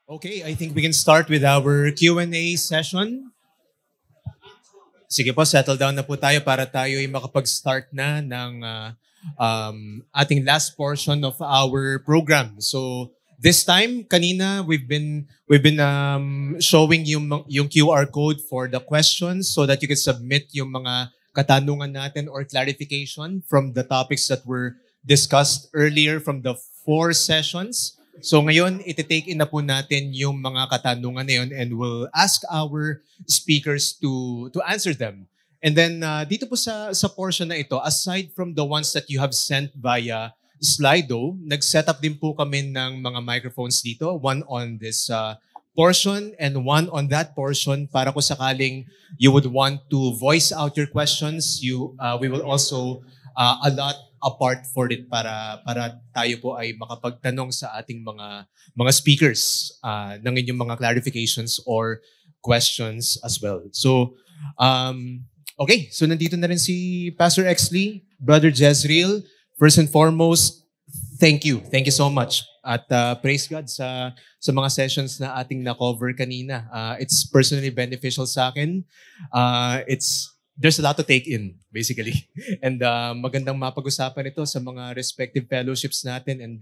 Okay, I think we can start with our Q&A session. Sige po, settle down na po tayo para tayo ay makapag-start na ng ating last portion of our program. So this time, kanina we've been showing yung QR code for the questions so that you can submit yung mga katanungan natin or clarification from the topics that were discussed earlier from the 4 sessions. So ngayon, iti-take in na po natin yung mga katanungan na yun and we'll ask our speakers to answer them. And then dito po sa portion na ito, aside from the ones that you have sent via Slido, nag-set up din po kami ng mga microphones dito, one on this portion and one on that portion para kung sakaling you would want to voice out your questions, we will also allot a part for it para tayo po ay makapagtanong sa ating mga speakers ng inyong mga clarifications or questions as well. So, okay. So, nandito na rin si Pastor Exley, Brother Jezreel. First and foremost, thank you. Thank you so much. At praise God sa mga sessions na ating na-cover kanina. It's personally beneficial sa akin. There's a lot to take in, basically. And magandang mapag-usapan ito sa mga respective fellowships natin and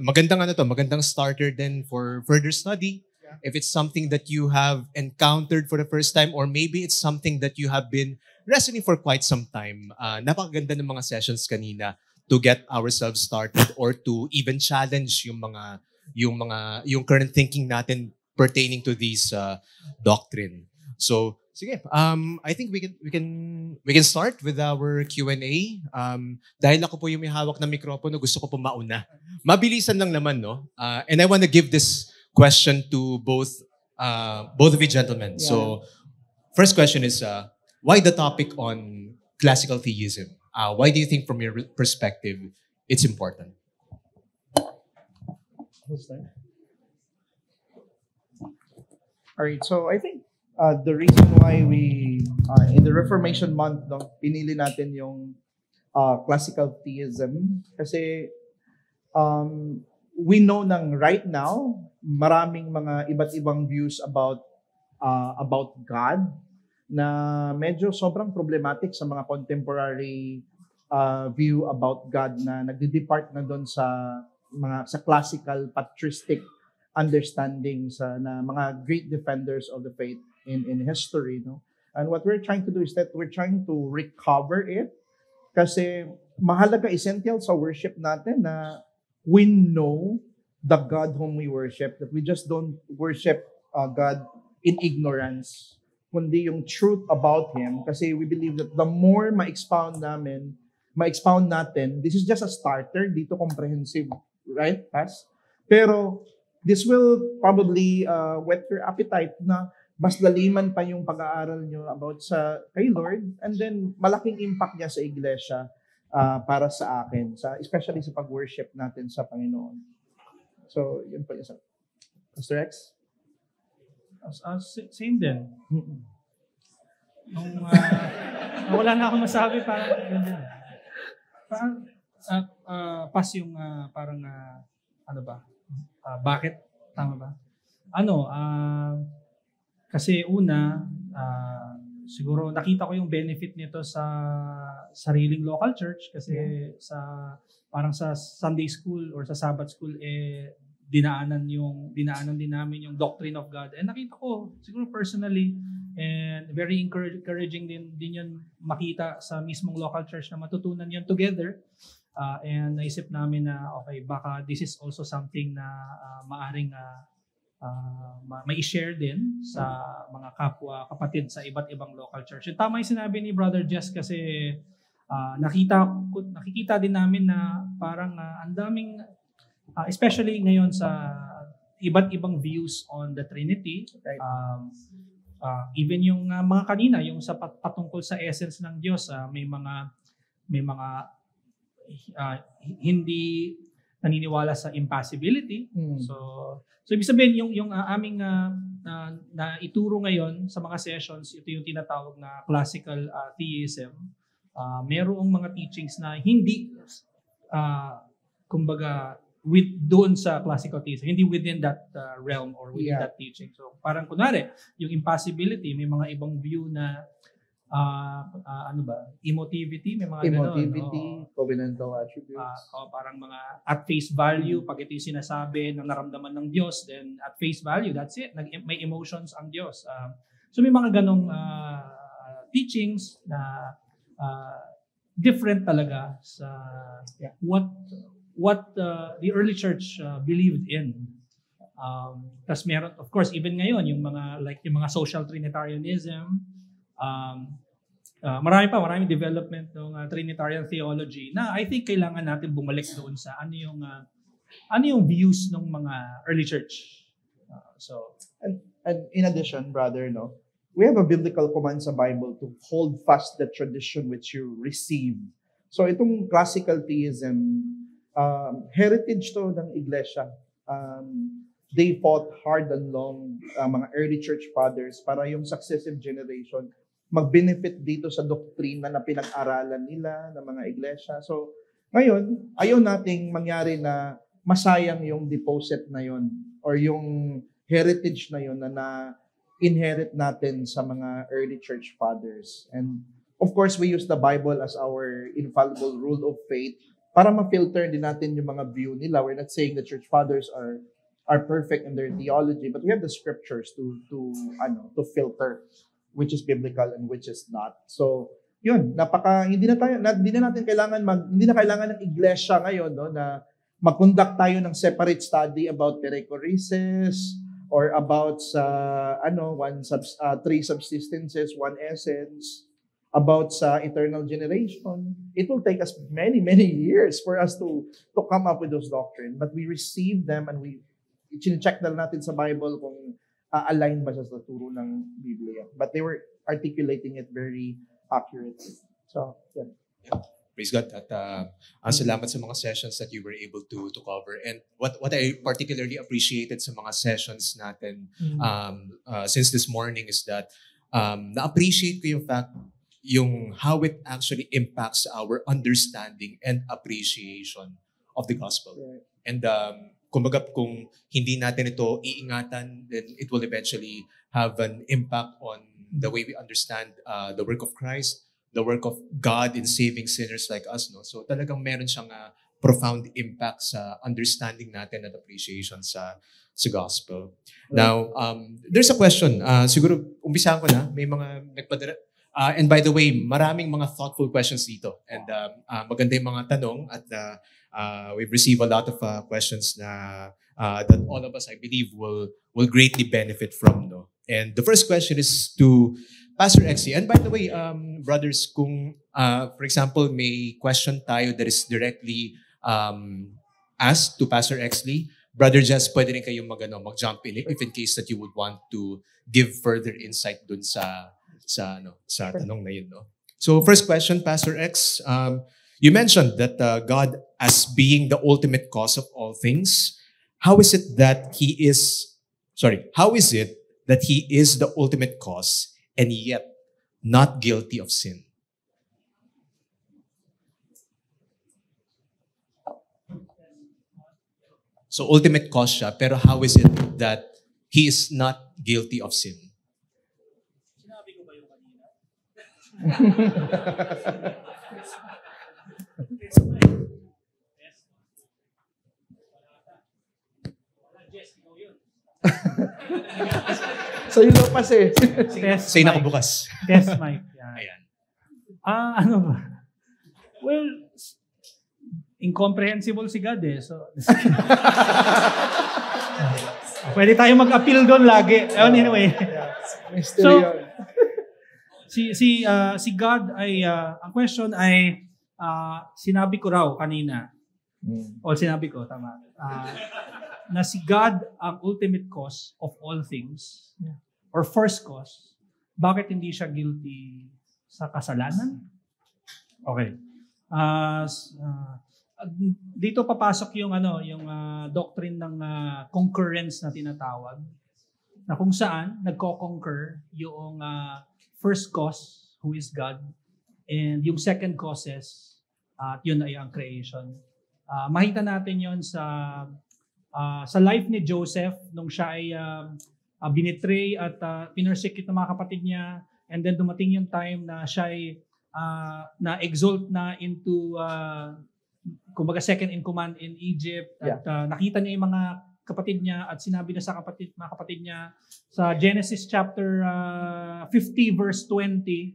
magandang starter din for further study. Yeah. If it's something that you have encountered for the first time or maybe it's something that you have been wrestling for quite some time, napakaganda ng mga sessions kanina to get ourselves started or to even challenge yung current thinking natin pertaining to these doctrine. So, sige, I think we can start with our Q&A. Dahil ako po yung may hawak na mikropono, gusto ko po mauna. Mabilisan lang naman, no? And I want to give this question to both of you gentlemen. Yeah. So, first question is, why the topic on classical theism? Why do you think from your perspective it's important? All right, so I think the reason why we, in the Reformation month, pinili natin yung classical theism kasi we know nang right now, maraming mga iba't ibang views about God na medyo sobrang problematic sa mga contemporary view about God na nagde-depart na doon sa classical patristic understanding na mga great defenders of the faith in history, no? And what we're trying to do is that we're trying to recover it kasi mahalaga, essential sa worship natin na we know the God whom we worship, that we just don't worship God in ignorance, kundi yung truth about Him, kasi we believe that the more ma-expound natin, this is just a starter, dito comprehensive, right, Pas? Pero this will probably whet your appetite na mas laliman pa yung pag-aaral nyo about kay Lord, and then malaking impact niya sa iglesia para sa akin, especially sa pag-worship natin sa Panginoon. So, yun po yung Pastor X? Same din. Wala na akong masabi, parang yun din. Pas yung parang ano ba? Bakit? Tama ba? Kasi una, siguro nakita ko yung benefit nito sa sariling local church kasi parang sa Sunday school or sa Sabbath school dinaanan din namin yung doctrine of God. And nakita ko siguro personally and very encouraging din yun makita sa mismong local church na matutunan yun together. And naisip namin na okay, baka this is also something na maaring may share din sa mga kapwa kapatid sa iba't ibang local church. And tama yung sinabi ni Brother Jess kasi nakikita din namin na parang ang daming especially ngayon sa iba't ibang views on the Trinity, right? Even yung mga kanina yung sa patungkol sa essence ng Diyos, may mga hindi naniniwala sa impassibility. So ibig sabihin yung aming na ituro ngayon sa mga sessions, ito yung tinatawag na classical theism. Merong mga teachings na hindi kumbaga doon sa classical theism, hindi within that realm or within that teaching. So parang kunwari, yung impossibility, may mga ibang view na emotivity, may mga emotivity, covenantal attributes. Parang mga at face value, pag ito yung sinasabi ng naramdaman ng Diyos, then at face value, that's it. May emotions ang Diyos. So may mga ganong teachings na different talaga sa what the early church believed in. Tas meron, of course, even ngayon, yung mga social Trinitarianism, maraming development ng Trinitarian theology na I think kailangan natin bumalik doon sa ano yung views ng mga early church. And in addition, brother, we have a biblical command sa Bible to hold fast the tradition which you received. So itong classical theism, heritage to ng iglesia. They fought hard and long, mga early church fathers, para yung successive generation mag-benefit dito sa doktrina na pinag-aralan nila ng mga iglesia. So ngayon, ayaw nating mangyari na masayang yung deposit na yon or yung heritage na yon na inherit natin sa mga early church fathers. And of course, we use the Bible as our infallible rule of faith para ma-filter din natin yung mga view nila. We're not saying the church fathers are perfect in their theology, but we have the scriptures to filter which is biblical and which is not. So, yun, hindi na kailangan ng iglesia ngayon na mag-conduct tayo ng separate study about perichoresis or about three subsistences, one essence, about sa eternal generation. It will take us many, many years for us to come up with those doctrines. But we receive them and i-check na natin sa Bible kung align ba siya sa turo ng Biblia. But they were articulating it very accurately. So, yeah. Praise God. At salamat sa mga sessions that you were able to cover. And what I particularly appreciated sa mga sessions natin since this morning is that na-appreciate ko yung fact yung how it actually impacts our understanding and appreciation of the gospel. Right. And kumbaga kung hindi natin ito iingatan, then it will eventually have an impact on the way we understand the work of Christ, the work of God in saving sinners like us. No? So talagang meron siyang profound impact sa understanding natin at appreciation sa gospel. Right. Now, there's a question. Siguro umpisahan ko na. May mga nagpadala. And by the way, maraming mga thoughtful questions dito. And maganda yung mga tanong at we've received a lot of questions na that all of us, I believe, will greatly benefit from. No? And the first question is to Pastor Exley. And by the way, brothers, kung for example, may question tayo that is directly asked to Pastor Exley, Brother Jess, pwede rin kayong mag-jump in if in case that you would want to give further insight dun sa tanong na yun, no? So first question, Pastor X, you mentioned that God as being the ultimate cause of all things, how is it that He is the ultimate cause and yet not guilty of sin? So ultimate cause siya, pero how is it that He is not guilty of sin? So yun lang kasi. Say na bukas. Test mic. Ayan. Ano ba? Well, incomprehensible si God eh. So, pwede tayo mag-appeal doon lagi. Anyway. So, si God ay, ang question ay, sinabi ko raw kanina, o sinabi ko, tama, na si God ang ultimate cause of all things, or first cause, bakit hindi siya guilty sa kasalanan? Okay. Dito papasok yung doctrine ng concurrence na tinatawag, na kung saan nagko-concur yung first cause, who is God, and yung second causes, at yun ay ang creation. Makita natin yon sa life ni Joseph nung siya ay binitray at pinersecute ng mga kapatid niya, and then dumating yung time na siya ay na-exalt na into kumbaga second in command in Egypt, at nakita niya yung mga kapatid niya at sinabi na sa mga kapatid niya sa Genesis chapter 50 verse 20,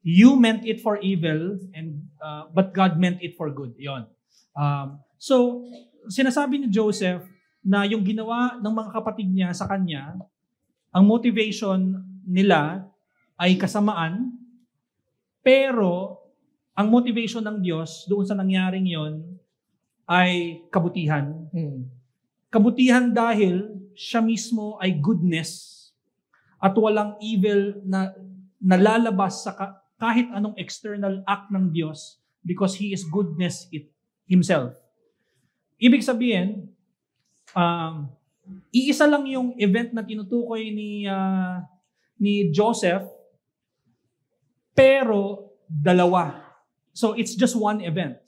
you meant it for evil and but God meant it for good. Yon. So sinasabi ni Joseph na yung ginawa ng mga kapatid niya sa kanya, ang motivation nila ay kasamaan, pero ang motivation ng Diyos doon sa nangyaring yon ay kabutihan. Kabutihan dahil siya mismo ay goodness at walang evil na nalalabas sa kahit anong external act ng Diyos, because He is goodness Himself. Ibig sabihin, iisa lang yung event na tinutukoy ni Joseph, pero dalawa. So it's just one event.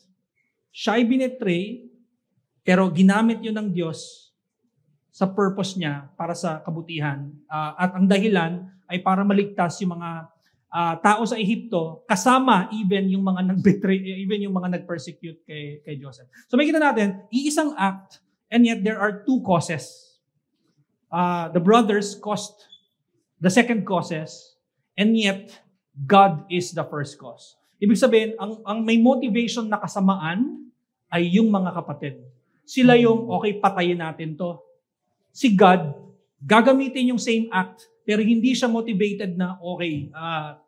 Siya ay binetray, pero ginamit yun ng Diyos sa purpose niya para sa kabutihan. At ang dahilan ay para maligtas yung mga tao sa Ehipto, kasama even yung mga nag-betray, even yung mga nag-persecute kay Joseph. So makikita natin, iisang act, and yet there are two causes. The brothers caused the second causes, and yet God is the first cause. Ibig sabihin, ang may motivation na kasamaan ay yung mga kapatid. Sila yung, okay, patayin natin to. Si God, gagamitin yung same act, pero hindi siya motivated na, okay,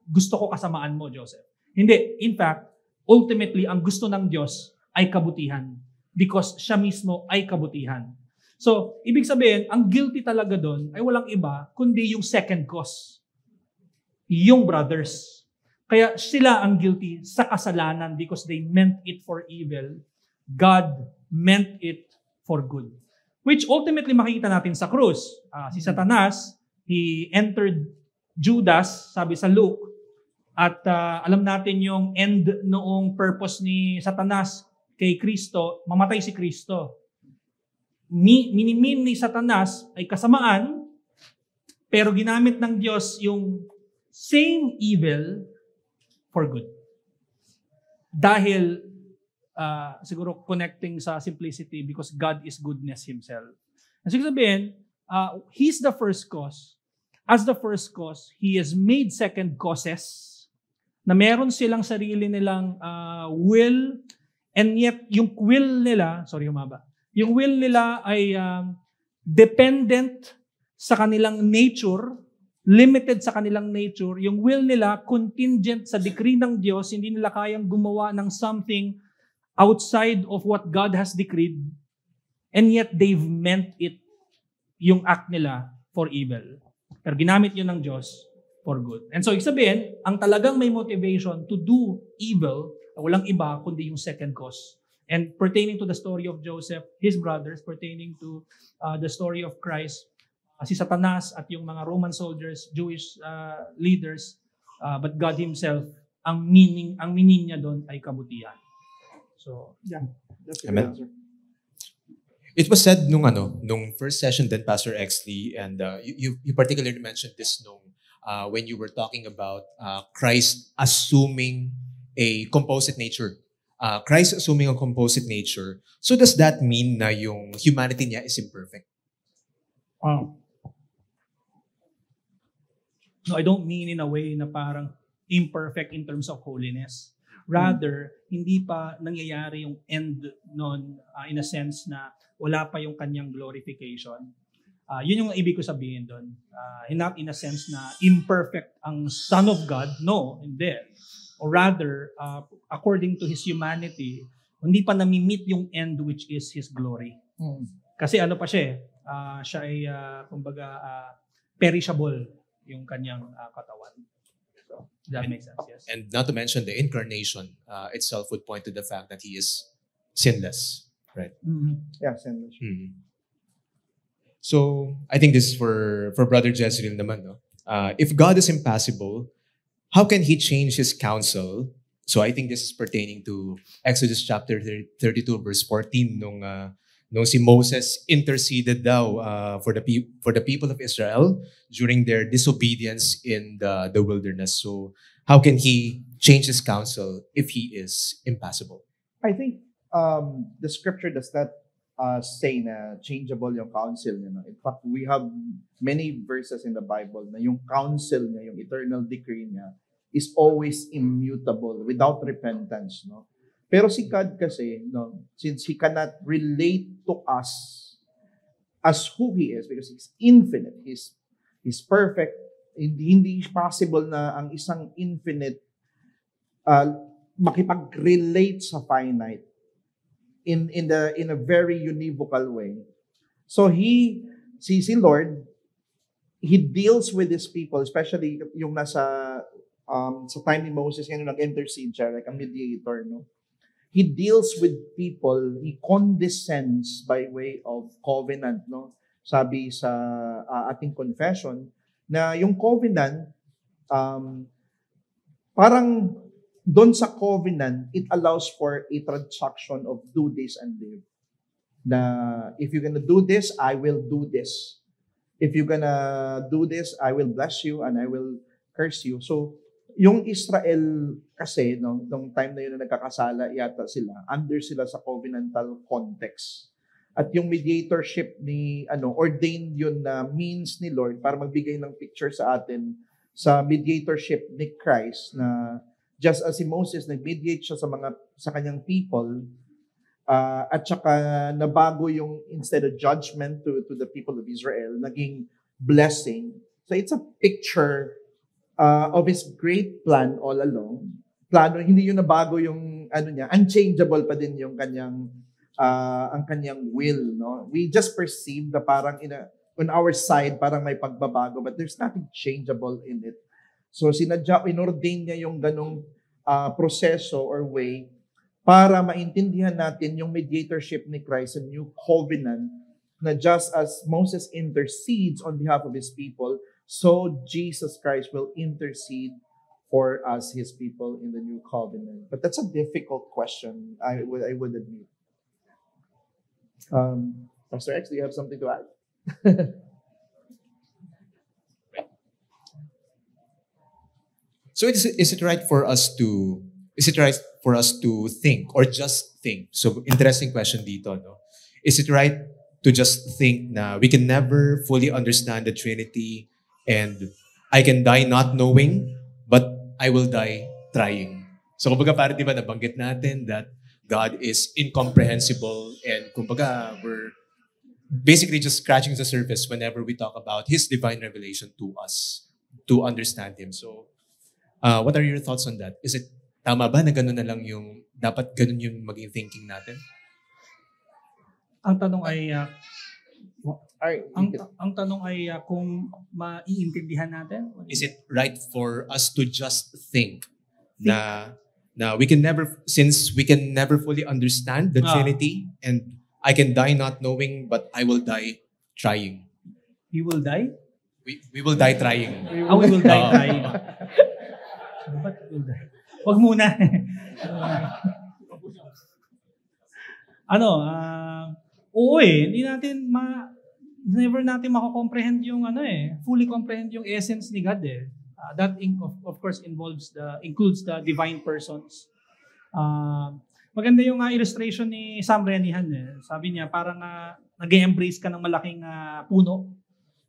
gusto ko kasamaan mo, Joseph. Hindi. In fact, ultimately, ang gusto ng Diyos ay kabutihan. Because siya mismo ay kabutihan. So, ibig sabihin, ang guilty talaga doon ay walang iba, kundi yung second cause. Yung brothers. Kaya sila ang guilty sa kasalanan because they meant it for evil. God meant it for good. Which ultimately makikita natin sa krus. Si Satanas, he entered Judas, sabi sa Luke, at alam natin yung end noong purpose ni Satanas kay Kristo, mamatay si Kristo. Minimin ni Satanas ay kasamaan, pero ginamit ng Diyos yung same evil for good. Dahil, siguro connecting sa simplicity because God is goodness Himself. Kasi sabihin, He's the first cause. As the first cause, He has made second causes na meron silang sarili nilang will, and yet yung will nila, yung will nila ay dependent sa kanilang nature, limited sa kanilang nature. Yung will nila contingent sa decree ng Diyos, hindi nila kayang gumawa ng something outside of what God has decreed, and yet they've meant it, yung act nila, for evil. Pero ginamit yun ng Diyos for good. And so, ibig sabihin, ang talagang may motivation to do evil, walang iba kundi yung second cause. And pertaining to the story of Joseph, his brothers, pertaining to the story of Christ, si Satanas at yung mga Roman soldiers, Jewish leaders, but God Himself, ang meaning niya doon ay kabutihan. So, yeah, that's a good Amen. answer. It was said nung first session then, Pastor Exley, and you particularly mentioned this when you were talking about Christ assuming a composite nature. Christ assuming a composite nature. So does that mean na yung humanity niya is imperfect? No, I don't mean in a way na parang imperfect in terms of holiness. Rather, hindi pa nangyayari yung end nun in a sense na wala pa yung kanyang glorification. Yun yung ibig ko sabihin doon. Not in a sense na imperfect ang Son of God. No, hindi. Or rather, according to His humanity, hindi pa nami-meet yung end which is His glory. Kasi ano pa siya siya ay perishable yung kanyang katawan. So, that makes sense, yes. And not to mention the incarnation itself would point to the fact that He is sinless, right? Mm-hmm. Yeah, sinless. Mm-hmm. So, I think this is for Brother Jezreel naman, no? If God is impassible, how can he change his counsel? So I think this is pertaining to Exodus chapter 32 verse 14 nung si Moses interceded daw for the people of Israel during their disobedience in the wilderness. So how can he change his counsel if he is impassible? I think the scripture does not say na changeable yung counsel niya. No? In fact, we have many verses in the Bible na yung counsel niya, yung eternal decree niya, is always immutable, without repentance. No? Pero si God kasi, no, since He cannot relate to us as who He is, because He's infinite, He's perfect, hindi possible na ang isang infinite makipag-relate sa finite in a very univocal way. So si Lord, He deals with His people, especially yung nasa sa time ni Moses, ngayon nag-intercede siya, like a mediator, no? He deals with people, He condescends by way of covenant, no? Sabi sa ating confession, na yung covenant, parang doon sa covenant, it allows for a transaction of do this and live. Na if you're gonna do this, I will do this. If you're gonna do this, I will bless you and I will curse you. So, yung Israel kasi, no, nung time na yun na nagkakasala yata sila, under sila sa covenantal context. At yung mediatorship ni, ordained yun na means ni Lord para magbigay ng picture sa atin sa mediatorship ni Christ na just as si Moses, nag-mediate siya sa kanyang people, at saka nabago yung instead of judgment to the people of Israel, naging blessing. So it's a picture of His great plan all along. Plano, hindi yun nabago yung niya, unchangeable pa din yung kanyang ang kanyang will, no? We just perceive na parang on our side parang may pagbabago, but there's nothing changeable in it. So inordain niya yung ganong proseso or way para maintindihan natin yung mediatorship ni Christ, a new covenant, na just as Moses intercedes on behalf of His people, so Jesus Christ will intercede for us, His people, in the new covenant. But that's a difficult question, I would admit. Pastor X, do you have something to add? So is it right for us to think or just think? So interesting question dito, no? Is it right to just think na we can never fully understand the Trinity and I can die not knowing, but I will die trying? So kumbaga parang di ba nabanggit natin that God is incomprehensible and kumbaga we're basically just scratching the surface whenever we talk about His divine revelation to us to understand Him. So what are your thoughts on that? Is it tama ba na gano'n na lang yung dapat gano'n yung maging thinking natin? Ang tanong ay ang tanong ay kung maiintindihan natin. Is it right for us to just think na we can never, since we can never fully understand the Trinity and I can die not knowing but I will die trying? You will die? We will die trying. We will die trying. Ba't will die? Wag muna. Oo hindi natin never natin mako-comprehend yung fully comprehend yung essence ni God eh. That of course includes the divine persons. Maganda yung illustration ni Sam Renihan eh. Sabi niya parang nag-embrace ka ng malaking puno.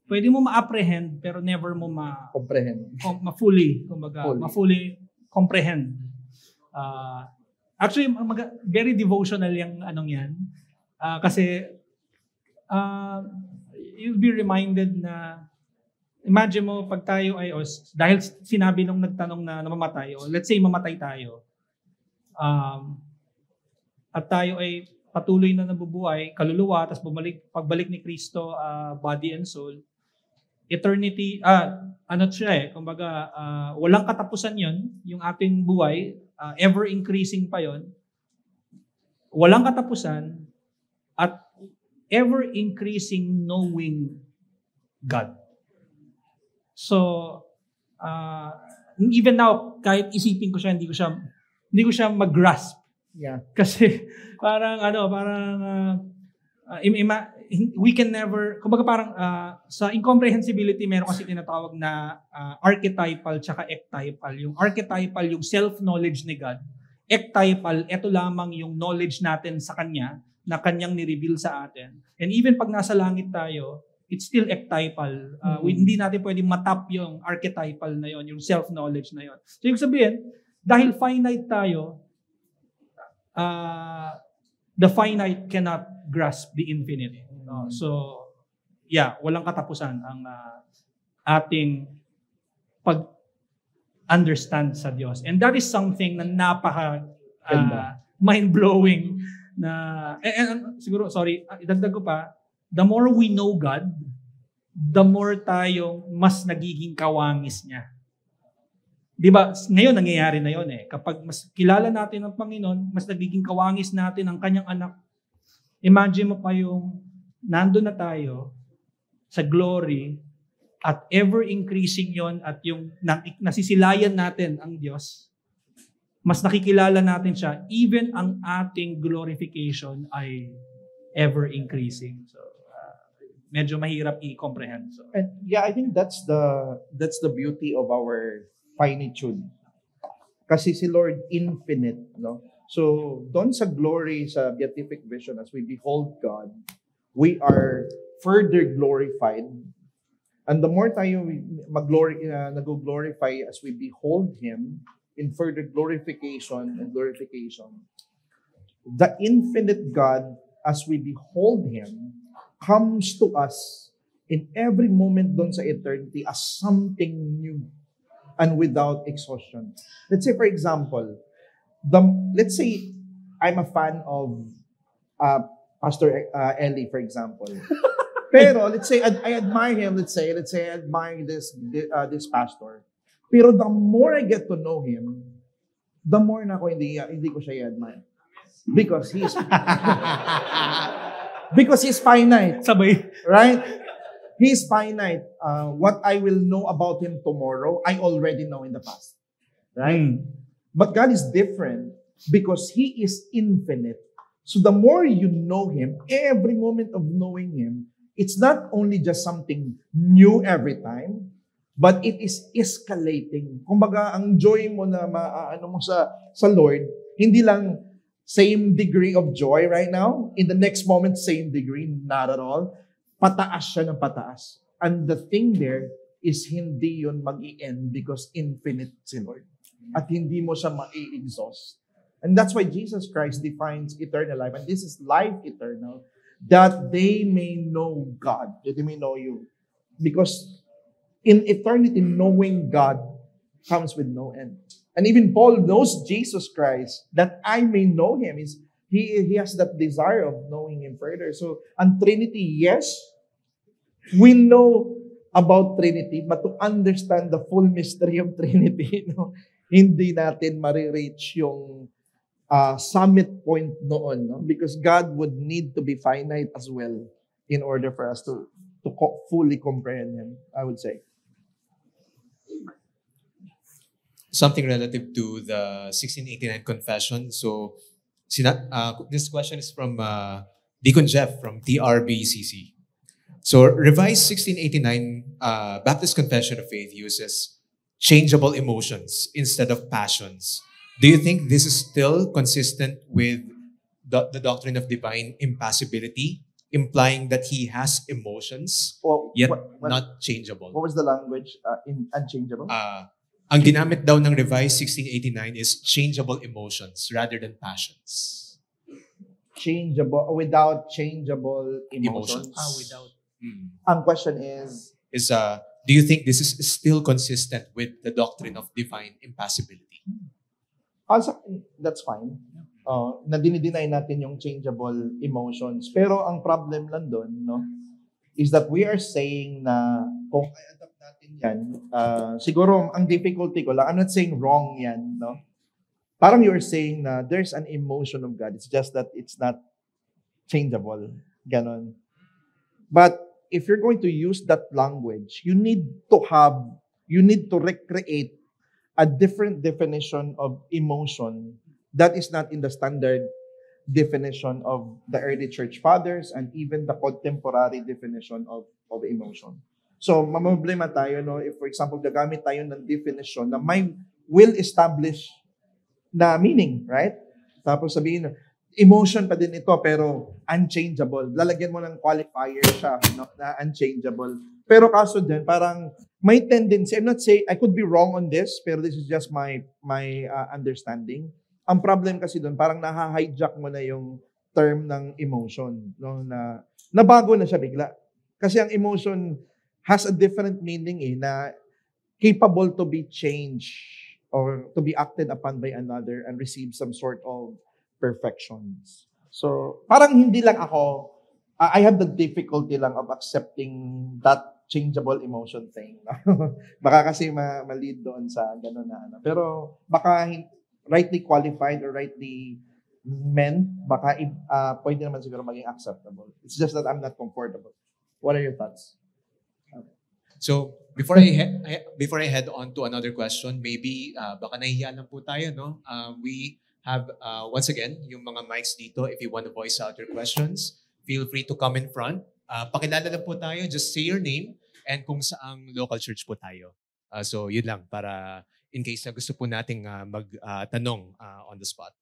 Pwede mo ma-apprehend pero never mo comprehend. Ma-fully, ma-fully comprehend. Actually very devotional yung yan. Kasi you'll be reminded na imagine mo pag tayo ay dahil sinabi nung nagtanong na namamatay let's say mamatay tayo. At tayo ay patuloy na nabubuhay, kaluluwa, tapos pagbalik ni Kristo, body and soul, eternity, kumbaga, walang katapusan yon yung ating buhay, ever increasing pa yon, walang katapusan, at ever increasing knowing God. So, even now, kahit isipin ko siya, hindi ko siya mag-grasp. Yeah. Kasi we can never, kumbaga parang sa incomprehensibility, meron kasi tinatawag na archetypal tsaka ectypal. Yung archetypal, yung self-knowledge ni God. Ectypal, ito lamang yung knowledge natin sa Kanya na Kanyang ni-reveal sa atin. And even pag nasa langit tayo, it's still ectypal. Hindi natin pwedeng matap yung archetypal na yon, yung self-knowledge na yon. So yung sabihin, dahil finite tayo, the finite cannot grasp the infinite. So, yeah, walang katapusan ang ating pag-understand sa Diyos. And that is something na napaka mind-blowing na, and siguro, sorry, idagdag ko pa, the more we know God, the more tayong mas nagiging kawangis niya. Di ba? Ngayon, nangyayari na yon eh. Kapag mas kilala natin ang Panginoon, mas nagiging kawangis natin ang kanyang anak. Imagine mo pa yung nandun na tayo sa glory at ever-increasing yon at yung nasisilayan natin ang Diyos, mas nakikilala natin siya, even ang ating glorification ay ever-increasing. So, medyo mahirap i-comprehend. So. And yeah, I think that's the beauty of our finitude. Kasi si Lord infinite, no? So, doon sa glory, sa beatific vision, as we behold God, we are further glorified. And the more tayo nag-glorify as we behold Him in further glorification and glorification, the infinite God, as we behold Him, comes to us in every moment doon sa eternity as something new and without exhaustion. Let's say, for example, let's say I'm a fan of Pastor Eli, for example. Pero let's say I admire him. Let's say I admire this pastor. Pero the more I get to know him, the more na ako hindi ko siya i-admire. Because he's finite. Sabay. Right? He's finite. What I will know about him tomorrow, I already know in the past. Right? But God is different because He is infinite. So the more you know Him, every moment of knowing Him, it's not only just something new every time, but it is escalating. Kumbaga, ang joy mo na mo sa Lord, hindi lang same degree of joy right now, in the next moment, same degree, not at all. Pataas siya ng pataas. And the thing there is hindi yun mag-i-end because infinite si Lord. At hindi mo siya ma-i-exhaust. And that's why Jesus Christ defines eternal life. And this is life eternal, that they may know God, that they may know you. Because in eternity, knowing God comes with no end. And even Paul knows Jesus Christ, that I may know Him. He has that desire of knowing Him further. So, ang Trinity, yes, we know about Trinity, but to understand the full mystery of Trinity, hindi natin marireach yung summit point noon, no? Because God would need to be finite as well in order for us to fully comprehend Him, I would say. Something relative to the 1689 confession. So, this question is from Deacon Jeff from TRBCC. So, revised 1689 Baptist Confession of Faith uses changeable emotions instead of passions. Do you think this is still consistent with the doctrine of divine impassibility, implying that He has emotions, yet not changeable? What was the language in unchangeable? Ang ginamit daw ng revised 1689 is changeable emotions rather than passions. Changeable, without changeable emotions. Without. Ang question is, do you think this is still consistent with the doctrine of divine impassibility? Also, that's fine. Na dinideny natin yung changeable emotions. Pero ang problem lang doon, no, is that we are saying na kung i-adapt natin yan, siguro ang difficulty ko lang, I'm not saying wrong yan, no? Parang you're saying na there's an emotion of God. It's just that it's not changeable. Ganon. But if you're going to use that language, you need to recreate a different definition of emotion that is not in the standard definition of the early church fathers and even the contemporary definition of emotion. So, mamproblema tayo, no? If, for example, gagamit tayo ng definition na may well-established na meaning, right? Tapos sabihin, emotion pa din ito, pero unchangeable. Lalagyan mo ng qualifier siya, no? Na unchangeable. Pero kaso din, parang may tendency, I'm not saying, I could be wrong on this, pero this is just my understanding. Ang problem kasi doon, parang naha-hijack mo na yung term ng emotion, no? Na nabago na siya bigla. Kasi ang emotion has a different meaning na capable to be changed or to be acted upon by another and receive some sort of perfections. So, parang hindi lang ako, I have the difficulty lang of accepting that changeable emotion thing. Baka kasi ma-lead doon sa gano'n na ano. Pero baka rightly qualified or rightly meant, baka pwede naman siguro maging acceptable. It's just that I'm not comfortable. What are your thoughts? So, before I head on to another question, maybe baka nahihiya lang po tayo, no? We have, once again, yung mga mics dito. If you want to voice out your questions, feel free to come in front. Pakilala lang po tayo. Just say your name and kung saang local church po tayo. So, yun lang para in case na gusto po nating magtanong on the spot.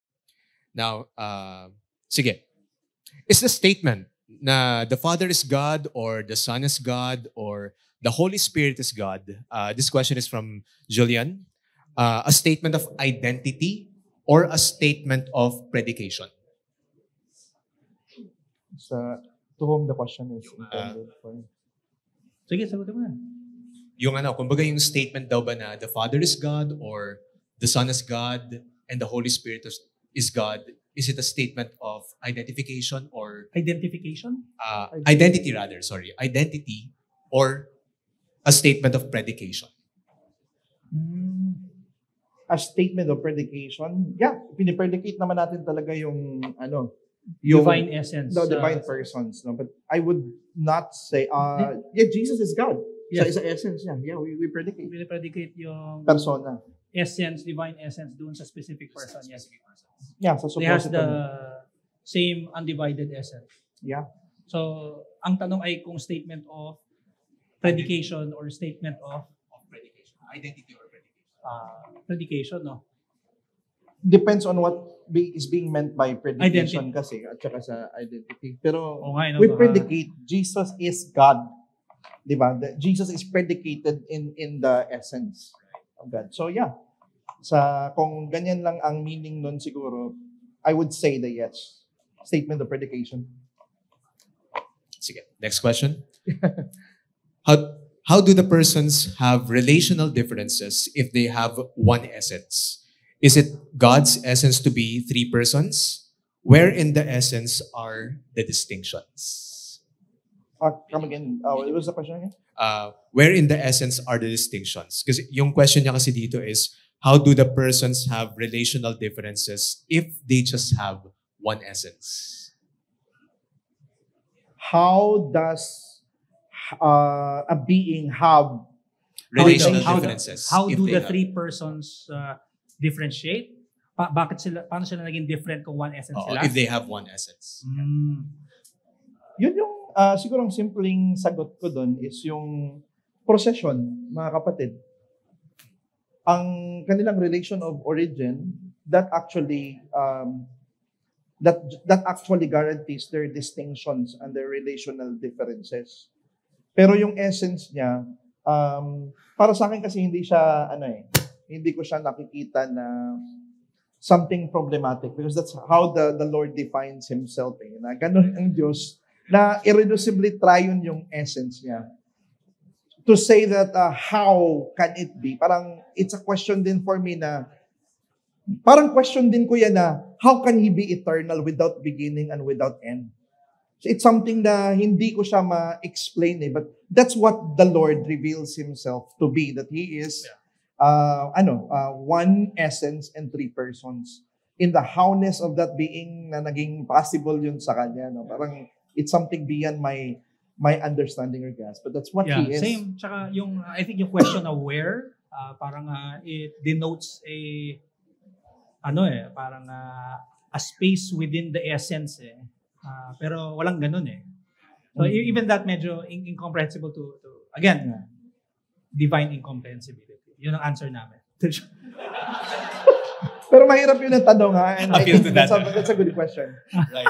Now, sige. Is the statement na the Father is God or the Son is God or the Holy Spirit is God? This question is from Julian. A statement of identity or a statement of predication? So, to whom the question is intended for? Sige, sagutin mo na. Yung kumbaga yung statement daw ba na the Father is God or the Son is God and the Holy Spirit is God? Is it a statement of identification or... Identification? Identity or a statement of predication? A statement of predication? Yeah, pinipredicate naman natin talaga yung Divine essence. The divine persons. No? But I would not say, Jesus is God. Yes. Sa essence niya. Yeah, we predicate. Pinipredicate yung Persona. essence, divine essence doon sa specific person. Yes. Yeah, so They has supposed the same undivided essence. Yeah. So, ang tanong ay kung statement of predication or statement of Predication. Identity or predication? predication, no? Depends on what is being meant by predication Identity. kasi at saka sa identity. Pero Oo nga, no? we Baka- predicate Jesus is God. Diba? Jesus is predicated in the essence of God. So yeah, kung ganyan lang ang meaning nun siguro, I would say the yes. Statement of predication. Sige. Next question. How do the persons have relational differences if they have one essence? Is it God's essence to be three persons? Where in the essence are the distinctions? Come again. What was the question again? Where in the essence are the distinctions? Kasi yung question niya kasi dito is, how do the persons have relational differences if they just have one essence? How does a being have Relational How- differences. How if do they the have- three persons differentiate? Paano sila naging different kung one essence Oo, sila? if they have one essence. Yun yung siguro ang simpleng sagot ko doon is yung procession, mga kapatid. Ang kanilang relation of origin, that actually guarantees their distinctions and their relational differences. Pero yung essence niya, para sa akin kasi hindi siya hindi ko siya nakikita na something problematic because that's how the Lord defines himself. Na ganun ang Diyos na irreducibly triune yung essence niya. To say that how can it be? Parang it's a question din for me na parang question din ko yan na how can He be eternal without beginning and without end? So it's something na hindi ko siya ma-explain but that's what the Lord reveals Himself to be, that He is one essence and three persons. In the howness of that being na naging possible yun sa Kanya. No? Parang it's something beyond my understanding or grasp. But that's what He is. Same. Tsaka I think yung question of where, Parang it denotes a space within the essence eh. Pero walang ganun eh. So even that medyo incomprehensible to again, divine incomprehensibility. Yun ang answer namin. Pero mahirap yun ang tanong ha. And I Appeal think to that. that's a good question. Right.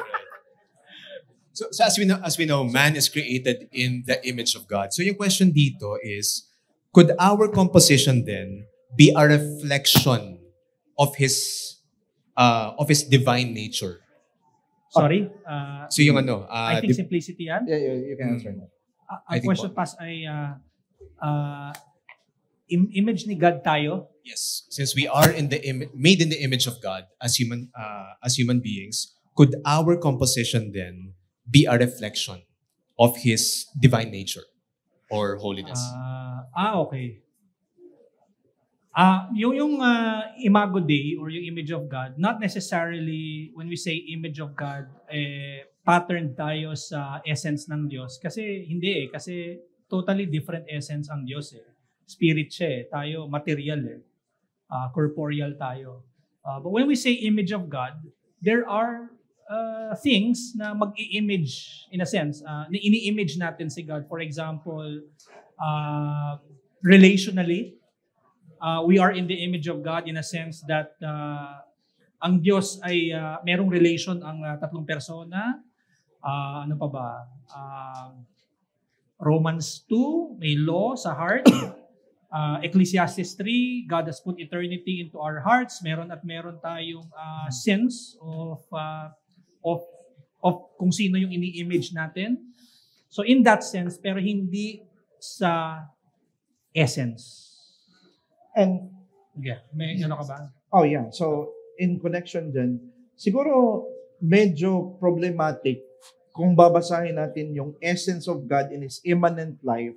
So as we know, man is created in the image of God. So yung question dito is, could our composition then be a reflection of his divine nature? Sorry? So yung I think simplicity yan. Yeah, you can answer that. I Ang think question pass ay image ni God tayo. yes, since we are made in the image of God as human beings, could our composition then be a reflection of his divine nature or holiness? Okay. Yung Imago Dei or yung image of God, not necessarily when we say image of God, patterned tayo sa essence ng Diyos. Kasi hindi kasi totally different essence ang Diyos eh. Spirit siya eh. Tayo material eh. Corporeal tayo. But when we say image of God, there are things na mag-i-image in a sense. Na ini-image natin si God. For example, relationally, we are in the image of God in a sense that ang Diyos ay merong relation ang tatlong persona. Ano pa ba? Romans 2, may law sa heart. Ecclesiastes 3, God has put eternity into our hearts. Meron tayong sense of kung sino yung ini-image natin. So in that sense, pero hindi sa essence. And Yeah, may ano ka ba? oh yeah, so in connection dyan, siguro medyo problematic kung babasahin natin yung essence of God in His immanent life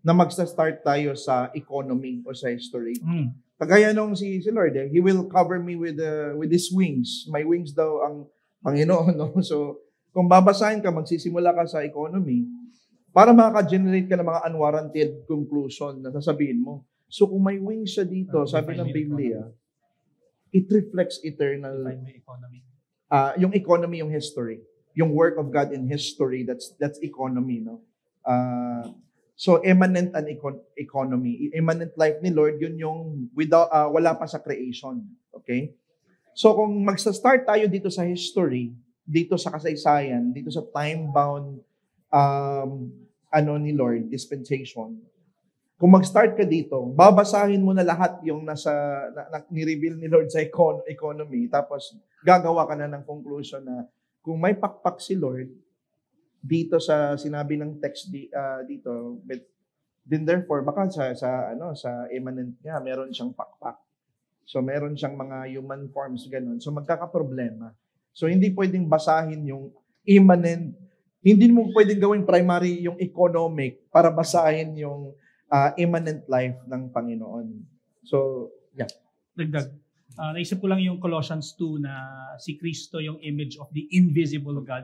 na magsa-start tayo sa economy o sa history. Kagaya nung si Lord, He will cover me with His wings. My wings daw ang Panginoon. No? So, kung babasahin ka, magsisimula ka sa economy, para makaka-generate ka ng mga unwarranted conclusion na sasabihin mo. So, kung may wings siya dito, sabi ng Biblia, it reflects eternal. Define may economy. Yung economy, yung history. Yung work of God in history, that's economy, no? So, immanent an economy. Immanent life ni Lord, yun yung wala pa sa creation. Okay? So, kung magsa-start tayo dito sa history, dito sa kasaysayan, dito sa time-bound ni Lord, dispensation, kung mag-start ka dito, babasahin mo na lahat yung ni-reveal ni Lord sa economy, tapos gagawa ka na ng conclusion na kung may pakpak si Lord, dito sa sinabi ng text dito, but then therefore baka sa immanent niya meron siyang pakpak. So meron siyang mga human forms ganun. So magkakaproblema. So hindi pwedeng basahin yung immanent, hindi mo pwedeng gawing primary yung economic para basahin yung immanent life ng Panginoon. So, yeah. Dagdag. Naisip ko lang yung Colossians 2 na si Kristo yung image of the invisible God.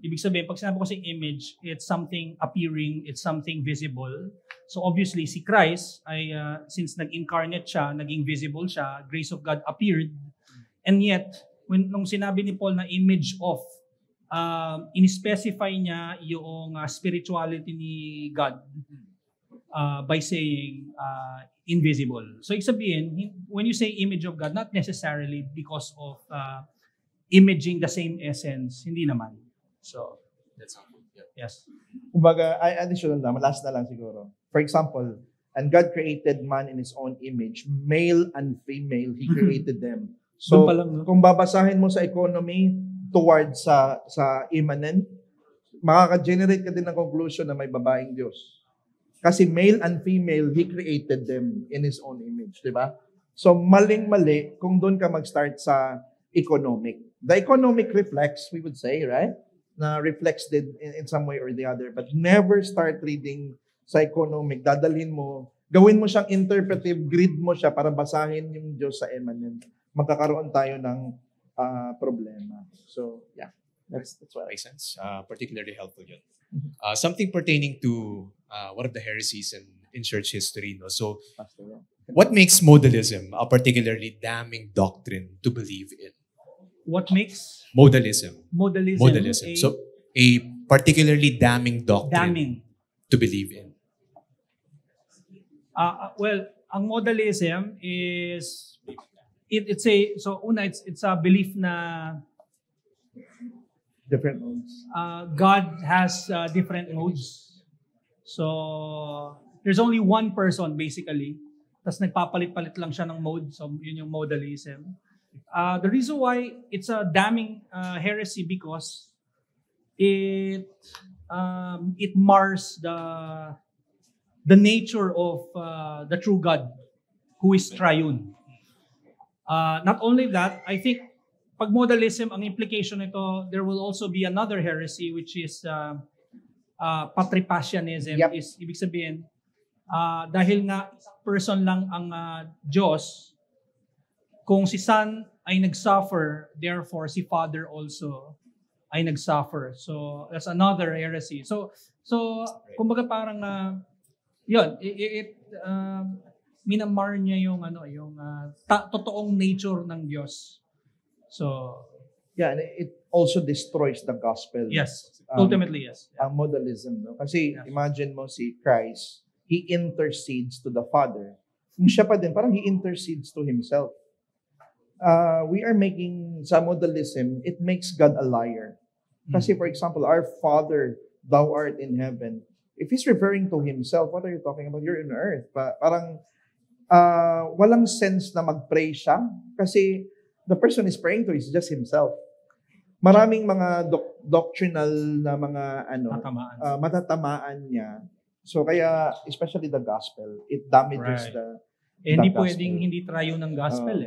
Ibig sabihin, pag sinabi ko sa image, it's something appearing, it's something visible. So obviously, si Christ ay, since nag-incarnate siya, naging visible siya, grace of God appeared. And yet, nung sinabi ni Paul na image of, in-specify niya yung spirituality ni God by saying invisible. So, ibig sabihin, when you say image of God, not necessarily because of imaging the same essence. Hindi naman. So, That's helpful. Yeah. yes. Kumbaga, additional lang, last na lang siguro. For example, and God created man in His own image, male and female, He created them. So, Doon pa lang, no? kung babasahin mo sa economy towards sa immanent, makaka-generate ka din ng conclusion na may babaeng Diyos. Kasi male and female, He created them in His own image, di ba? So, maling-mali kung doon ka mag-start sa economic. The economic reflects, we would say, right? Na reflects in some way or the other. But never start reading sa economic. Dadalhin mo, gawin mo siyang interpretive, grid mo siya para basahin yung Diyos sa immanent. Magkakaroon tayo ng problema. So, yeah. That's what Makes sense. Particularly helpful yun. Something pertaining to one of the heresies in church history. No? So, What makes modalism a particularly damning doctrine to believe in? What makes Modalism. modalism, So, a particularly damning doctrine damning? to believe in. Well, ang modalism is it's a belief na Different modes. God has different modes. So there's only one person basically. Tapos nagpapalit-palit lang siya ng mode. So yun yung modalism. The reason why it's a damning heresy because it mars the nature of the true God who is triune. Not only that, I think pag modalism, ang implication nito, there will also be another heresy which is patripasyanism. Yep. Is ibig sabihin, dahil nga isang person lang ang Diyos, kung si Son ay nag-suffer, therefore si Father also ay nag-suffer. So that's another heresy. So kumbaga parang yun, minamar niya yung totoong nature ng Diyos. So Yeah, and it also destroys the gospel. yes, Um, ultimately yes. Ang modalism, no? Kasi Yes. imagine mo si Christ, He intercedes to the Father. Kung siya pa din, parang He intercedes to Himself. We are making, sa modalism, it makes God a liar. Kasi for example, our Father, thou art in heaven. If He's referring to Himself, what are you talking about? You're in earth. Parang walang sense na mag-pray siya kasi the person is praying to is just Himself. Maraming mga doctrinal na mga Tatamaan. matatamaan niya. So kaya, especially the gospel, it damages Right. the Hindi gospel. pwedeng hindi triune ng gospel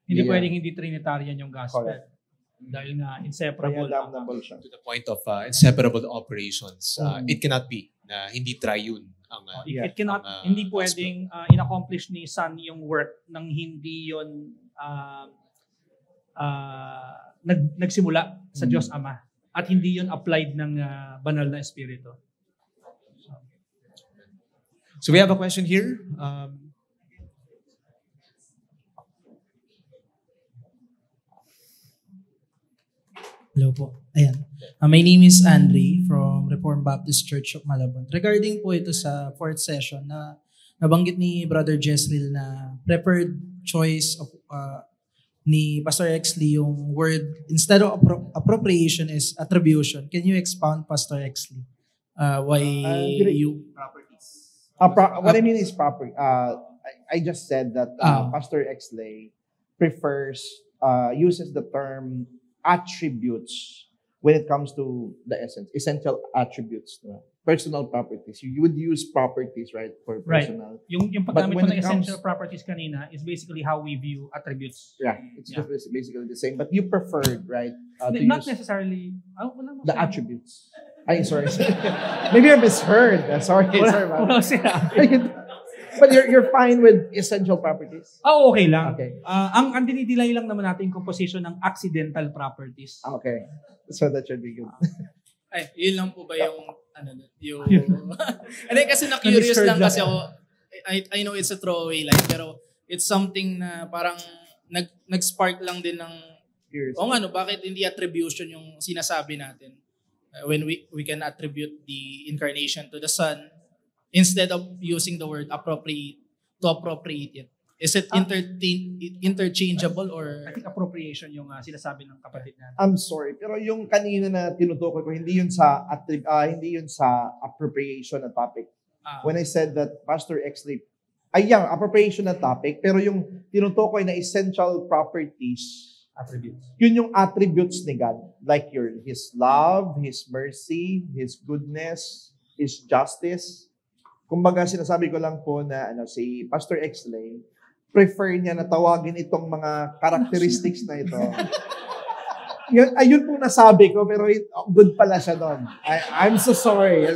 Hindi yeah. pwedeng hindi trinitarian yung gospel. Correct. Dahil nga Kaya inseparable. damnable siya. To the point of inseparable operations, Mm. it cannot be na hindi triune ang Yeah. It cannot, ang, hindi gospel. pwedeng in-accomplish ni Son yung work nang hindi yon nagsimula sa Diyos Ama at hindi yon applied ng banal na Espiritu. So we have a question here. Hello po. Ayan. My name is Andre from Reformed Baptist Church of Malabon. Regarding po ito sa fourth session na nabanggit ni Brother Jezreel na preferred choice of ni Pastor Exley yung word instead of appropriation is attribution. Can you expound, Pastor Exley? Why you What I mean is proper. I just said that Pastor Exley prefers, uses the term attributes when it comes to the essence, essential attributes, personal properties. You would use properties, right, for personal. Yung But paggamit when mo ng it comes- essential properties kanina is basically how we view attributes. Yeah, it's Yeah. just basically the same. But you preferred, right, to Not use necessarily, wala mo the sinabi. attributes. Ay, sorry. Maybe I misheard. Sorry, sorry. Wala sinabi. But you're fine with essential properties? Okay lang. Okay. Ang dinidilay lang naman natin yung composition ng accidental properties. Okay. So that should be good. Ay, yun lang po ba yung yung Hindi kasi na-curious Na-discourage lang kasi lang. ako. I know it's a throwaway line pero it's something na parang nag-spark lang din ng Curious. bakit hindi attribution yung sinasabi natin when we can attribute the incarnation to the Son instead of using the word appropriate it. Is it interchangeable or I think appropriation yung sinasabi ng kapatid natin. I'm sorry, pero yung kanina na tinutukoy ko, hindi yun sa appropriation na topic. When I said that Pastor Exley, appropriation na topic, pero yung tinutukoy na essential properties, Attributes. yun yung attributes ni God. Like His love, His mercy, His goodness, His justice. Kumbaga, sinasabi ko lang po na si Pastor Exley, prefer niya na tawagin itong mga characteristics na ito. Ayun po nasabi ko, pero good pala siya doon. I'm so sorry.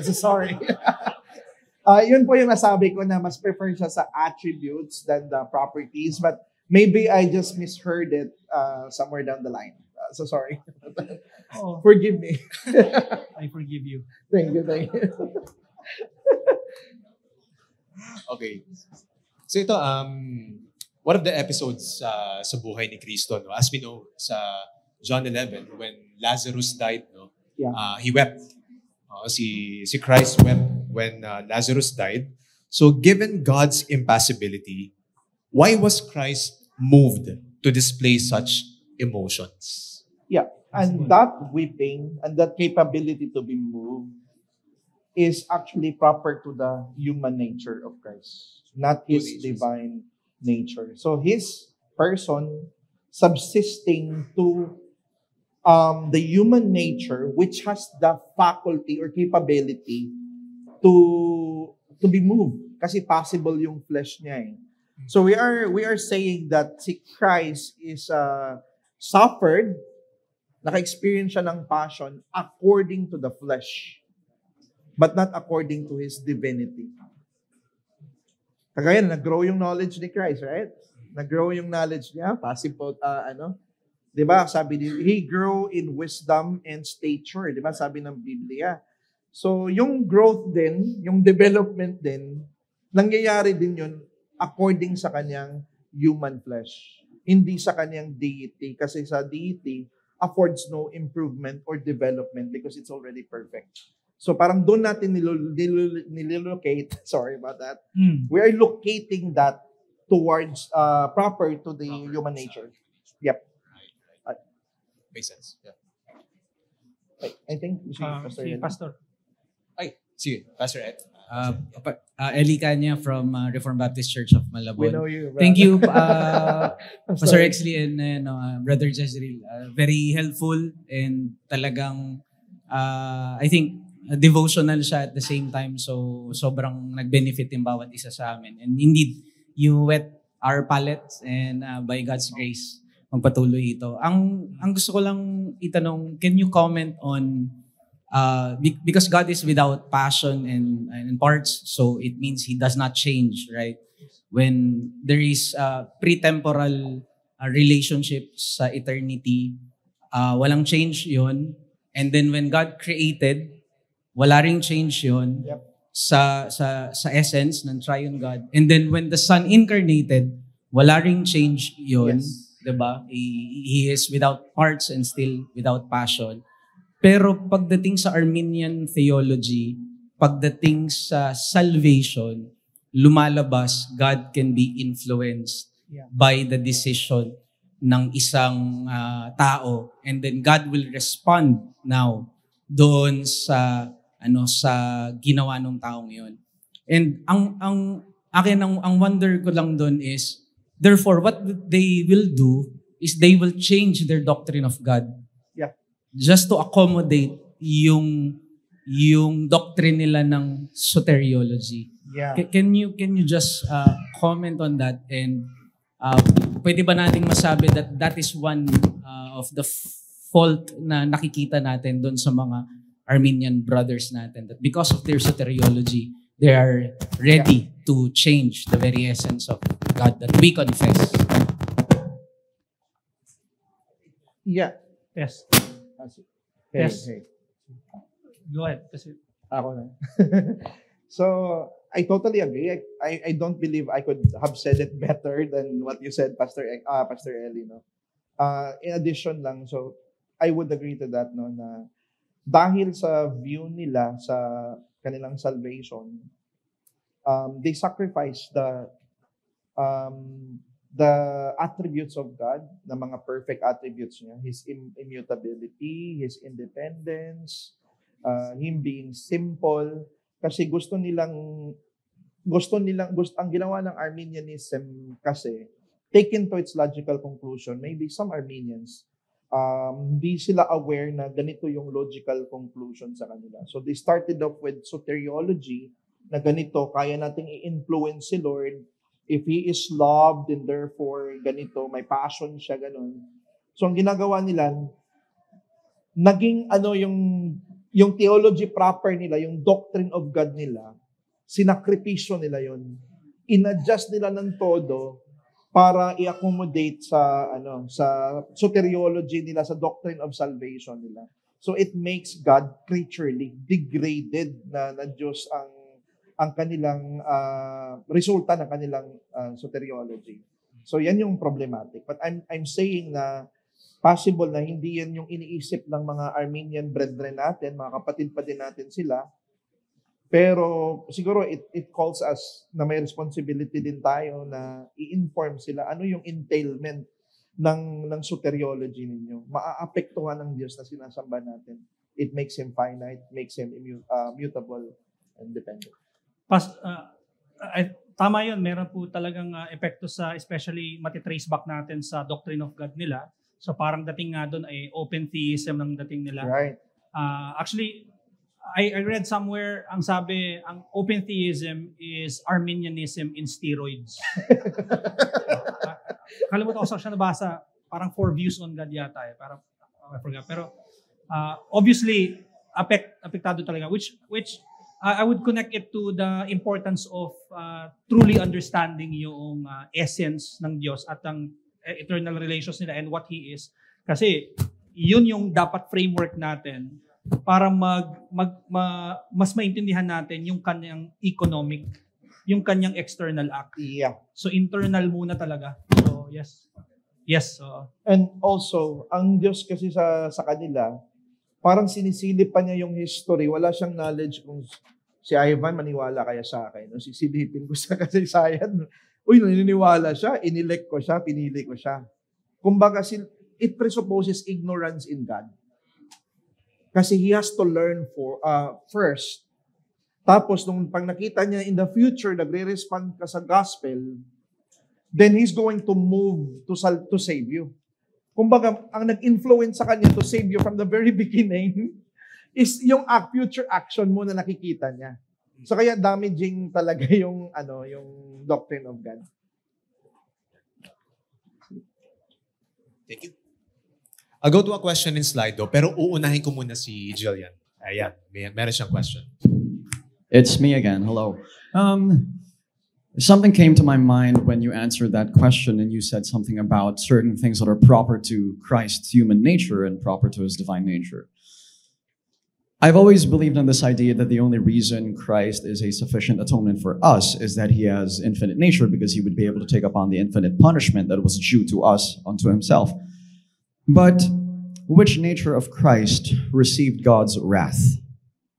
Yun po yung nasabi ko na mas prefer siya sa attributes than the properties. But maybe I just misheard it somewhere down the line. So sorry. Oh, Forgive me. I forgive you. Thank you. Okay. So ito, one of the episodes sa buhay ni Cristo, no? As we know, sa John 11, when Lazarus died, no? Yeah. He wept. Si Christ wept when Lazarus died. So given God's impassibility, why was Christ moved to display such emotions? Yeah. And that weeping and that capability to be moved is actually proper to the human nature of Christ, not his divine nature. So his person subsisting to the human nature, which has the faculty or capability to be moved, kasi possible yung flesh niya eh. So we are saying that si Christ is suffered, naka-experience siya ng passion according to the flesh, but not according to his divinity. Kagaya nag-grow yung knowledge ni Christ, right? Nag-grow yung knowledge niya, possible, diba? Sabi niya, he grew in wisdom and stature, diba? Sabi ng Biblia. So, yung growth din, yung development din, nangyayari din yun according sa kanyang human flesh. Hindi sa kanyang deity. Kasi sa deity, affords no improvement or development because it's already perfect. So parang doon natin nililocate, sorry about that, we are locating that towards proper to the human nature. Yep. Makes sense. Yeah. I think si Pastor. Si Pastor. Ay, sige, Pastor Ed. Eli Canya from Reformed Baptist Church of Malabon. We know you. Thank you, I'm Pastor sorry. Exley and Brother Jezreel. Very helpful and talagang, I think, devotional siya at the same time. So, sobrang nag-benefit yung bawat isa sa amin. And indeed, you wet our palates and by God's grace, magpatuloy ito. Ang gusto ko lang itanong, can you comment on because God is without passion and parts, so it means He does not change, right? When there is pre-temporal relationship sa eternity, walang change yon. And then when God created, wala ring change yon. Yep. sa essence ng triune God. And then when the Son incarnated, wala ring change yon. Yes. Diba? He is without parts and still without passion. Pero pagdating sa Arminian theology, pagdating sa salvation, lumalabas, God can be influenced by the decision ng isang tao. And then God will respond now doon sa ginawa ng taong yon. And ang wonder ko lang doon is, therefore, what they will do is they will change their doctrine of God. Yeah. Just to accommodate yung doctrine nila ng soteriology. Yeah. Can you just comment on that? And pwede ba nating masabi that that is one of the fault na nakikita natin doon sa mga Armenian brothers natin, that because of their soteriology, they are ready to change the very essence of God that we confess. Yeah. Yes. Hey, Yes. hey. Go ahead. Kasi, Ako na. So, I totally agree. I don't believe I could have said it better than what you said, Pastor Eli, no? In addition lang, so I would agree to that, no, na dahil sa view nila sa kanilang salvation, they sacrifice the attributes of God, na mga perfect attributes niya, His immutability, His independence, Him being simple, kasi ang ginawa ng Arminianism kasi, taken to its logical conclusion, maybe some Armenians, hindi sila aware na ganito yung logical conclusion sa kanila. So they started off with soteriology, na ganito, kaya nating i-influence si Lord, if He is loved, and therefore, ganito, may passion siya, ganun. So ang ginagawa nila, naging yung theology proper nila, yung doctrine of God nila, sinakripisyo nila yon. In-adjust nila ng todo para i-accommodate sa soteriology nila, sa doctrine of salvation nila. So it makes God creaturely degraded na Diyos ang kanilang resulta ng kanilang soteriology. So yan yung problematic. But I'm saying na possible na hindi yan yung iniisip ng mga Armenian brethren natin, mga kapatid pa din natin sila. Pero siguro it calls us na may responsibility din tayo na i-inform sila ano yung entailment ng soteriology ninyo. Maaapektuhan ng Diyos na sinasamba natin. It makes Him finite, makes Him mutable and dependent. Tama yun, meron po talagang epekto sa, especially matitrace back natin sa doctrine of God nila. So parang dating nga doon ay open theism ng dating nila. Right. Actually, I read somewhere, ang sabi, ang open theism is Arminianism in steroids. Kalimutan ko sa siya nabasa, parang 4 views on God yata eh. Parang, I forgot. Pero obviously, apektado talaga, which I would connect it to the importance of truly understanding yung essence ng Diyos at ang eternal relations nila and what He is. Kasi yun yung dapat framework natin para mas maintindihan natin yung kanyang economic, yung kanyang external act. Yeah. So internal muna talaga. So yes. Yes. And also, ang Diyos kasi sa kanila, parang sinisilip pa niya yung history. Wala siyang knowledge kung si Ivan maniwala kaya sa akin. No? Sisilipin ko sa kasaysayan. Uy, naniniwala siya, inelect ko siya, pinili ko siya. Kumbaga, it presupposes ignorance in God. Kasi He has to learn first. Tapos, nung pag nakita niya in the future, nagre-respond ka sa gospel, then He's going to move to save you. Kumbaga, ang nag-influence sa kanya to save you from the very beginning is yung future action mo na nakikita niya. So kaya damaging talaga yung doctrine of God. Thank you. I'll go to a question in Slido, pero uunahin ko muna si Jillian. Ayan, meron siyang question. It's me again. Hello. Something came to my mind when you answered that question and you said something about certain things that are proper to Christ's human nature and proper to His divine nature. I've always believed in this idea that the only reason Christ is a sufficient atonement for us is that He has infinite nature because He would be able to take upon the infinite punishment that was due to us unto Himself. But which nature of Christ received God's wrath?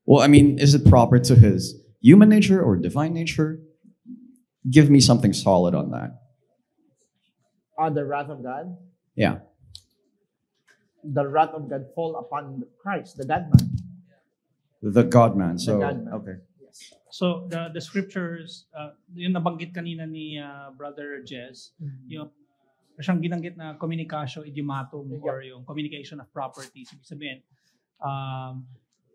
Well, I mean, is it proper to His human nature or divine nature? Give me something solid on that. The wrath of God? Yeah. The wrath of God fall upon Christ, the God-man. The God-man. So, God-man. okay. Yes. So the scriptures, yung nabanggit kanina ni Brother Jez, yung siyang ginanggit na communicatio idiomatum or yung communication of properties. Ibig sabihin,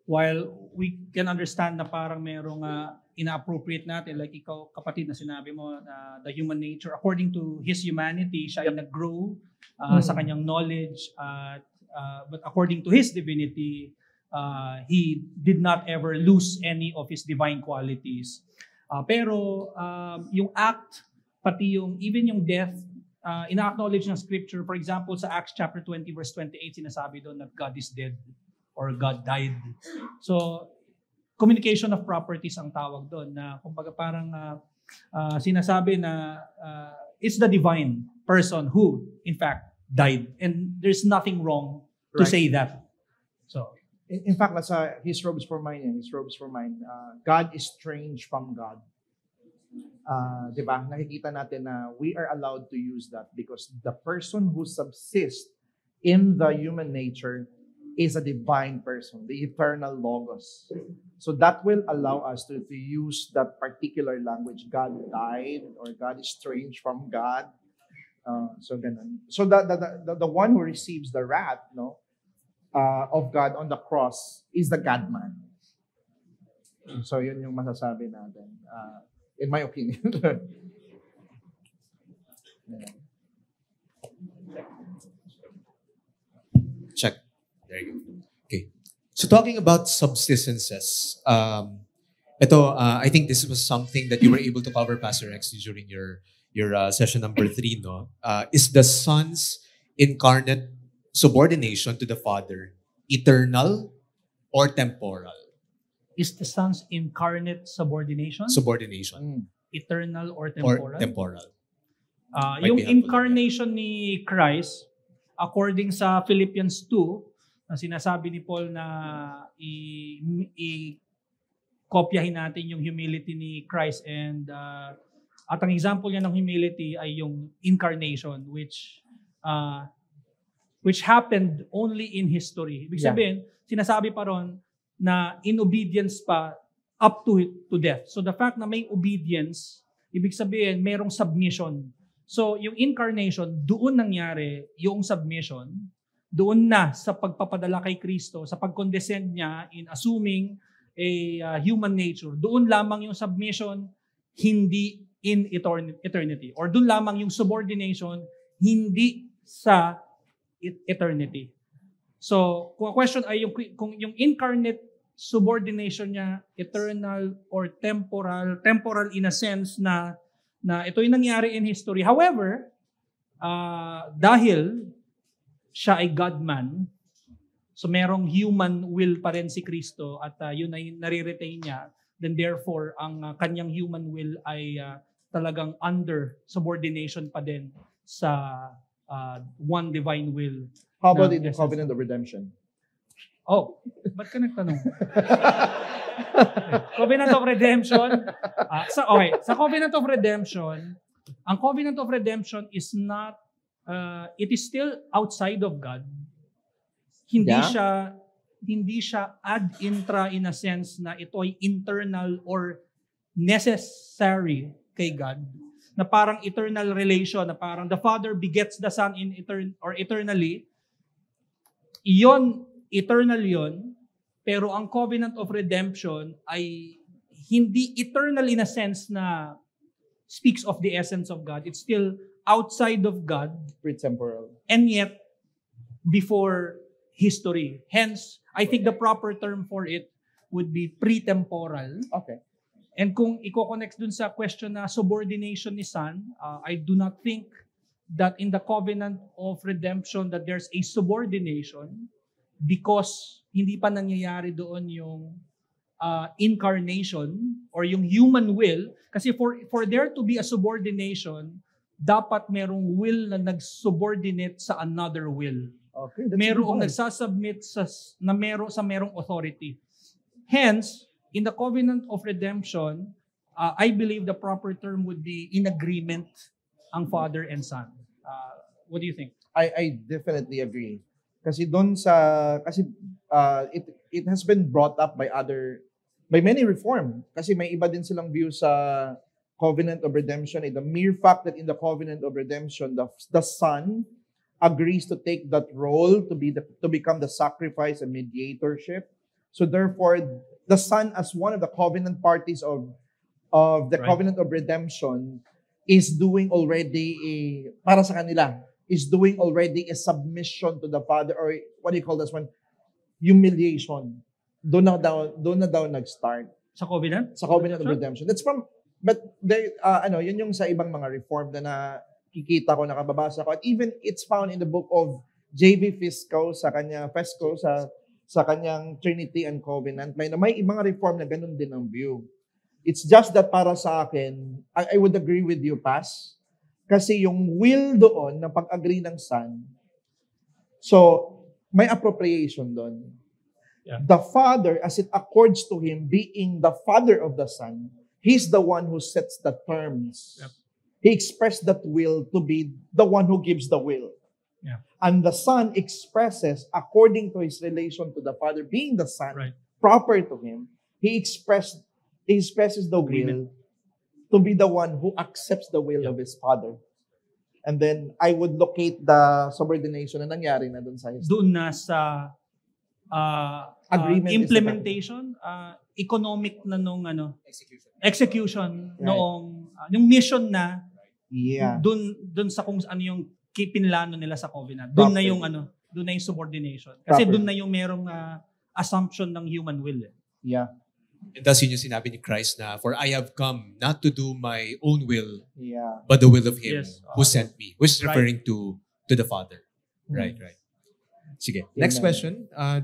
while we can understand na parang merong ina-appropriate natin, like ikaw kapatid na sinabi mo, the human nature, according to his humanity, siya ay nag-grow sa kanyang knowledge, but according to his divinity, he did not ever lose any of his divine qualities. Pero yung act, pati even yung death, ina-acknowledge ng scripture. For example, sa Acts chapter 20 verse 28, sinasabi doon that God is dead or God died. So, communication of properties ang tawag doon na kumbaga parang sinasabi na it's the divine person who, in fact, died. And there's nothing wrong to say that. So, in fact, nasa His robes for mine, God is strange from God. Diba? Nakikita natin na we are allowed to use that because the person who subsists in the human nature is a divine person, the eternal Logos. So that will allow us to use that particular language. God died or God is strange from God. So ganun. So the one who receives the wrath, of God on the cross is the God-man. So yun yung masasabi natin. In my opinion. Check. There you go. Okay. So talking about subsistences, I think this was something that you were able to cover, Pastor Rex, during your session number 3, no? Is the Son's incarnate subordination to the Father eternal or temporal? is the Son's incarnate subordination Subordination eternal or or temporal? temporal. Yung Might be helpful, incarnation ni Christ, according sa Philippians 2, na sinasabi ni Paul na kopyahin natin yung humility ni Christ, and at ang example niya ng humility ay yung incarnation, which happened only in history. Ibig sabihin, sinasabi pa ron na in obedience pa up to death. So the fact na may obedience, ibig sabihin merong submission. So yung incarnation, doon nangyari yung submission, doon na sa pagpapadala kay Kristo, sa pag-condescend niya in assuming a human nature. Doon lamang yung submission, hindi in eternity. Or doon lamang yung subordination, hindi sa eternity. So, kung ang question ay kung yung incarnate subordination niya, eternal or temporal in a sense na ito yung nangyari in history. However, dahil siya ay God-man, so merong human will pa rin si Kristo at yun ay nare-retain niya, then therefore, ang kanyang human will ay talagang under subordination pa din sa one divine will. How about in the covenant of redemption? Oh, ba't ka nagtanong? Covenant of Redemption. Sa Covenant of Redemption, ang Covenant of Redemption is not, it is still outside of God. Hindi siya ad intra in a sense na ito ay internal or necessary kay God. Na parang eternal relation, na parang the Father begets the Son in eternally. Eternal yon, pero ang Covenant of Redemption ay hindi eternal in a sense na speaks of the essence of God. It's still outside of God. Pre-temporal. And yet, before history. Hence, I think the proper term for it would be pre-temporal. Okay. And kung i-connect dun sa question na subordination ni Son, I do not think that in the Covenant of Redemption that there's a subordination because hindi pa nangyayari doon yung incarnation or yung human will. Kasi for there to be a subordination, dapat merong will na nag-subordinate sa another will. Okay, Merong nagsasubmit sa merong authority. Hence, in the Covenant of Redemption, I believe the proper term would be in agreement ang Father and Son. What do you think? I definitely agree. Kasi it has been brought up by many reform. Kasi may iba din silang view sa Covenant of Redemption. The mere fact that in the Covenant of Redemption, the Son agrees to take that role to become the sacrifice and mediatorship. So therefore, the Son as one of the covenant parties of the Covenant of Redemption is doing already para sa kanila, is doing already a submission to the Father, or what do you call this one? Humiliation. Doon na daw nag-start. Sa Covenant? Sa Covenant of Redemption. But there, yun yung sa ibang mga reform na nakikita ko, nakababasa ko. At even it's found in the book of J.V. Fisco sa kanyang Trinity and Covenant. May mga reform na ganun din ang view. It's just that para sa akin, I would agree with you, Pas. Kasi yung will doon, ng pag-agree ng Son, so may appropriation doon. Yeah. The Father, as it accords to Him, being the Father of the Son, He's the one who sets the terms. Yep. He expressed that will to be the one who gives the will. Yeah. And the Son expresses, according to His relation to the Father, being the Son, Right. proper to Him, He expresses the Agreement. will to be the one who accepts the will of His Father. And then, I would locate the subordination na nangyari na dun sa history. Doon na sa Agreement implementation, economic na nung execution Right. noong yung mission na Yeah. doon sa kung ano yung pinlano nila sa covenant. Doon na yung doon na yung subordination. Kasi Proper. doon na yung merong assumption ng human will. Yeah. And thus yun yung sinabi ni Christ na, for I have come not to do my own will, Yeah. but the will of Him Yes. who sent me. Which is Right. referring to the Father. Right. Sige. Next Amen. question.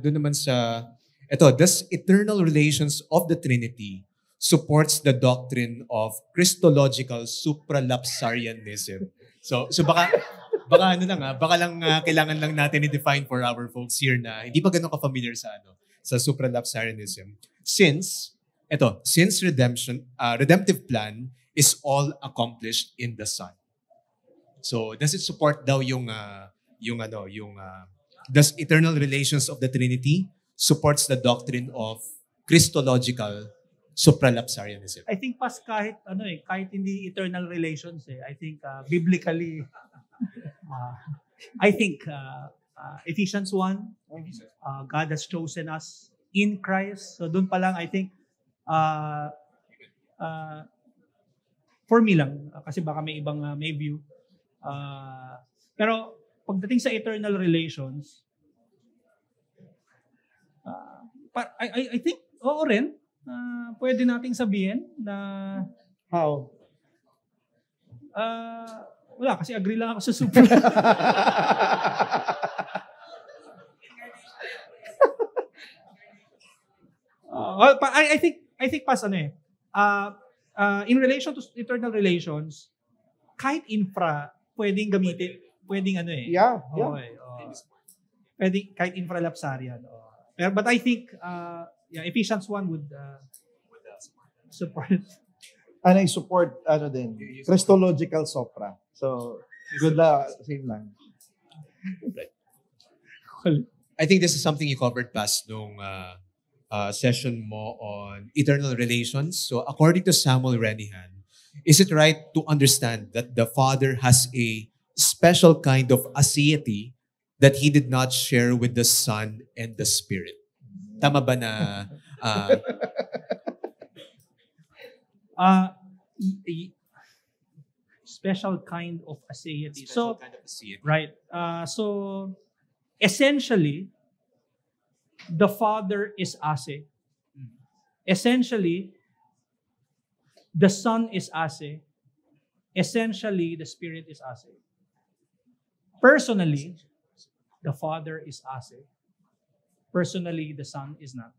Doon naman sa Ito, thus eternal relations of the Trinity supports the doctrine of Christological supralapsarianism. So baka ano lang baka lang kailangan lang natin i-define for our folks here na hindi pa ganun ka-familiar sa supralapsarianism. Since redemptive plan is all accomplished in the Son. So does it support daw does eternal relations of the Trinity supports the doctrine of Christological supralapsarianism? I think kahit hindi eternal relations I think biblically I think Ephesians 1 God has chosen us in Christ. So doon pa lang I think for me lang kasi baka may ibang may view. Pero pagdating sa eternal relations I think oo rin pwede nating sabihin na How? wala kasi agree lang ako sa super. I think in relation to eternal relations kahit infra pwedeng gamitin Yeah. pwedeng kahit infralapsarian but I think Ephesians 1 would support. And I support din Christological sopra. So good same lang. I think this is something you covered past nung session mo on eternal relations. So according to Samuel Renihan, is it right to understand that the Father has a special kind of aseity that He did not share with the Son and the Spirit? Tama ba na special kind of aseity. special kind of aseity? Right. So essentially, the Father is ase. Essentially, the Son is ase. Essentially, the Spirit is ase. Personally, the Father is ase. Personally, the Son is not.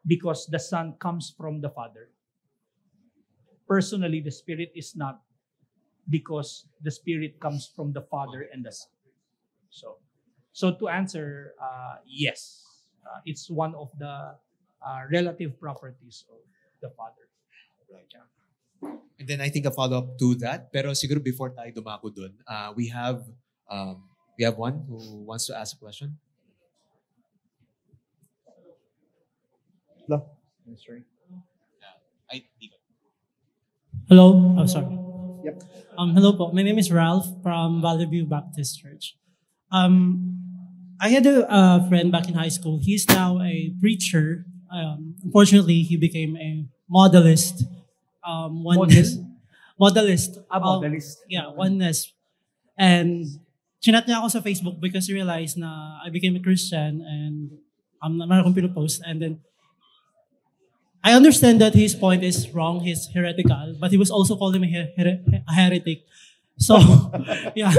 Because the Son comes from the Father. Personally, the Spirit is not. Because the Spirit comes from the Father and the Son. So to answer, yes. It's one of the relative properties of the Father. And then I think a follow-up to that, pero siguro before tayo dumako dun, we have one who wants to ask a question. No. Sorry. Hello. Oh, sorry. Yep. Hello po. My name is Ralph from Valley View Baptist Church. I had a friend back in high school. He's now a preacher. Unfortunately, he became a modelist. Modelist. Modelist. Yeah, oneness. And chinat niya ako sa Facebook because he realized na I became a Christian and meron akong pinupost. And then I understand that his point is wrong. He's heretical, but he was also calling me a heretic. So, yeah.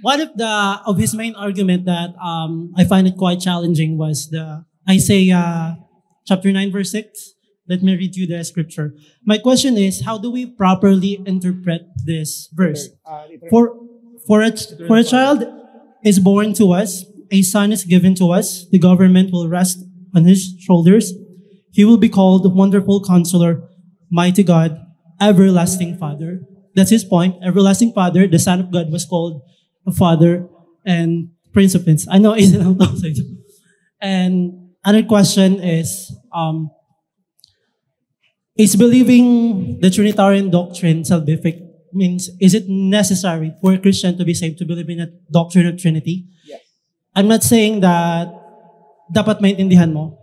One of his main argument that I find it quite challenging was the Isaiah chapter 9 verse 6. Let me read you the scripture. My question is, how do we properly interpret this verse? For a child is born to us, a son is given to us, the government will rest on his shoulders. He will be called Wonderful Counselor, Mighty God, Everlasting Father. That's his point. Everlasting Father, the Son of God was called a Father and Prince of Peace. I know it's an outside. And another question is believing the Trinitarian doctrine salvific? Means, is it necessary for a Christian to be saved to believe in a doctrine of Trinity? Yes. I'm not saying that dapat maintindihan mo.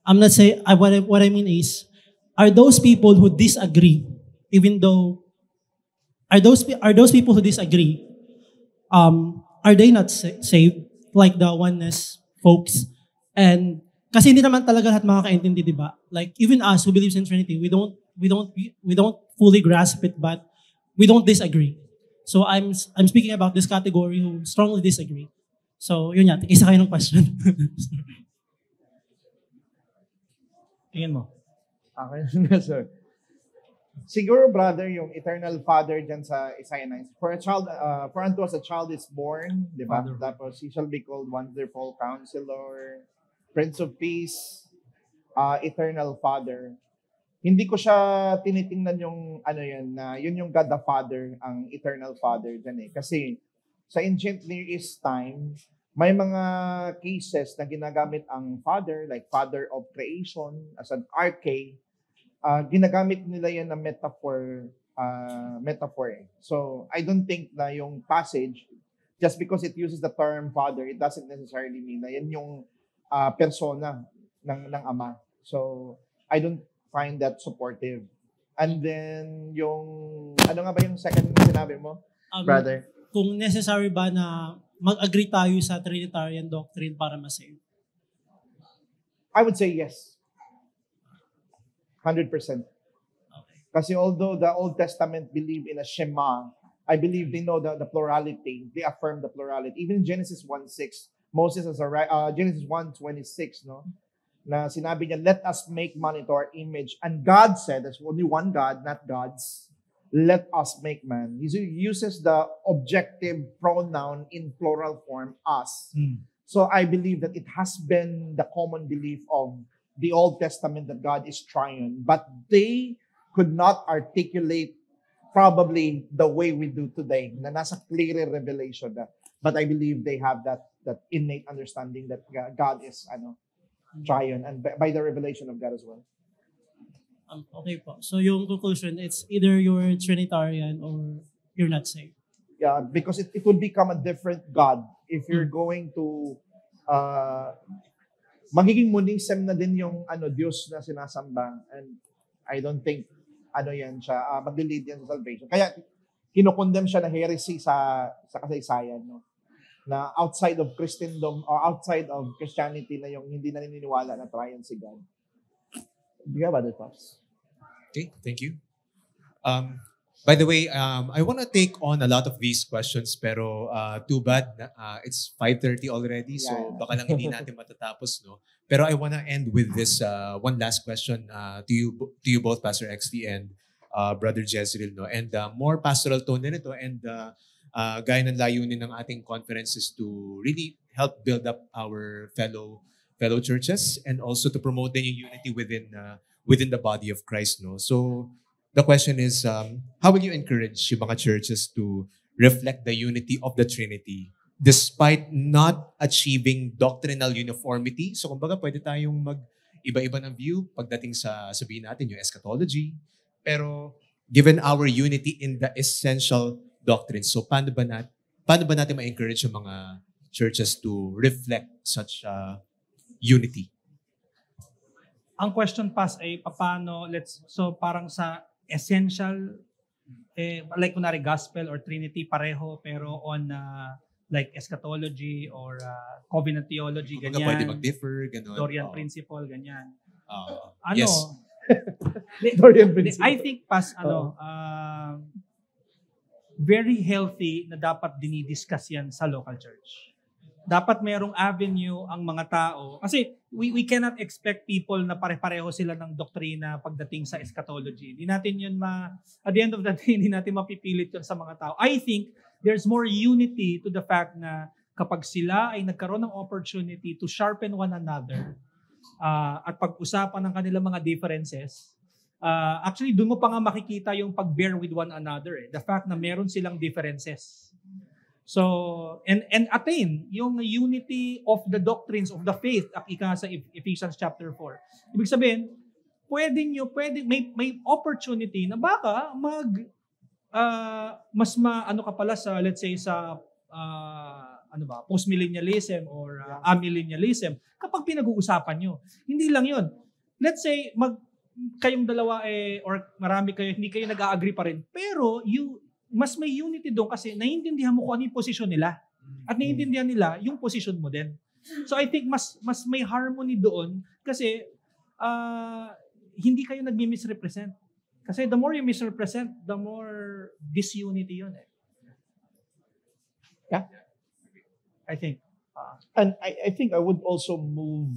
I'm not saying, what I mean is, are those people who disagree, are those people who disagree, are they not saved like the oneness folks? And kasi hindi naman talaga lahat makakaintindi, di ba? Like even us who believes in Trinity, we don't fully grasp it, but we don't disagree. So I'm speaking about this category who strongly disagree. So yun yan, isa kayo ng question. Tingin mo? Okay, sir. Siguro, brother, yung eternal Father dyan sa Isaiah 9. For unto us a child is born, di ba? Tapos, he shall be called Wonderful Counselor, Prince of Peace, Eternal Father. Hindi ko siya tinitingnan yung yun yung God the Father, ang Eternal Father dyan eh. Kasi sa ancient Near East time, may mga cases na ginagamit ang Father, like Father of Creation, as an arche. Ginagamit nila yan na metaphor eh. So, I don't think na yung passage, just because it uses the term Father, it doesn't necessarily mean na yan yung persona ng Ama. So, I don't find that supportive. And then, ano nga ba yung second na sinabi mo, brother? Kung necessary ba na mag-agree tayo sa Trinitarian doctrine para ma-save? I would say yes. 100%. Okay. Kasi although the Old Testament believe in a Shema, I believe they know the plurality. They affirm the plurality. Even Genesis 1:6, Moses has Genesis 1:26, no? Na sinabi niya, let us make man into our image. And God said, there's only one God, not gods. Let us make man. He uses the objective pronoun in plural form, us. So I believe that it has been the common belief of the Old Testament that God is triune, but they could not articulate probably the way we do today, na nasa clear revelation na. But I believe they have that innate understanding that God is triune, and by the revelation of God as well. Okay po. So yung conclusion, it's either you're Trinitarian or you're not saved. Yeah, because it would become a different God if you're going to magiging monism na din yung Diyos na sinasamba, and I don't think yan siya maglilid yan sa salvation. Kaya kinokondem siya na heresy sa kasaysayan, no? Na outside of Christendom or outside of Christianity na yung hindi naniniwala na triune si God. Do you have other thoughts? Okay, thank you. By the way, I want to take on a lot of these questions, pero too bad, it's 5:30 already, so baka lang hindi natin matatapos, no? Pero I want to end with this one last question to you both, Pastor XT and Brother Jezreel, no? And more pastoral tone din ito, and gaya ng layunin ng ating conference is to really help build up our fellow churches, and also to promote din yung unity within the body of Christ, no? So the question is, how will you encourage yung mga churches to reflect the unity of the Trinity despite not achieving doctrinal uniformity? So kumbaga pwede tayong mag-iba-iba ng view pagdating sa sabihin natin yung eschatology, pero given our unity in the essential doctrines, so paano ba natin ma-encourage yung mga churches to reflect such unity? Ang question pass ay paano, so parang sa essential, like kunwari gospel or Trinity pareho, pero on like eschatology or covenant theology, ganyan. Pwede mag-differ, gano'n. Dorian principle, ganyan. Yes. Dorian principle. I think very healthy na dapat dinidiscuss yan sa local church. Dapat merong avenue ang mga tao. Kasi we cannot expect people na pare-pareho sila ng doktrina pagdating sa eschatology. Hindi natin yun at the end of the day, hindi natin mapipilit yun sa mga tao. I think there's more unity to the fact na kapag sila ay nagkaroon ng opportunity to sharpen one another at pag-usapan ng kanilang mga differences, actually doon mo pa nga makikita yung pag-bear with one another. The fact na meron silang differences. So, and attain yung unity of the doctrines of the faith, ika sa Ephesians chapter 4. Ibig sabihin, may opportunity na baka mas maano ka pala sa, let's say, sa post-millennialism or amillennialism kapag pinag-uusapan nyo. Hindi lang yun. Let's say, kayong dalawa or marami kayo, hindi kayo nag-a-agree pa rin, pero mas may unity doon kasi naiintindihan mo kung ano yung posisyon nila. At naiintindihan nila yung posisyon mo din. So I think mas may harmony doon kasi hindi kayo nagmi-misrepresent. Kasi the more you misrepresent, the more disunity yun. Yeah. I think. And I think I would also move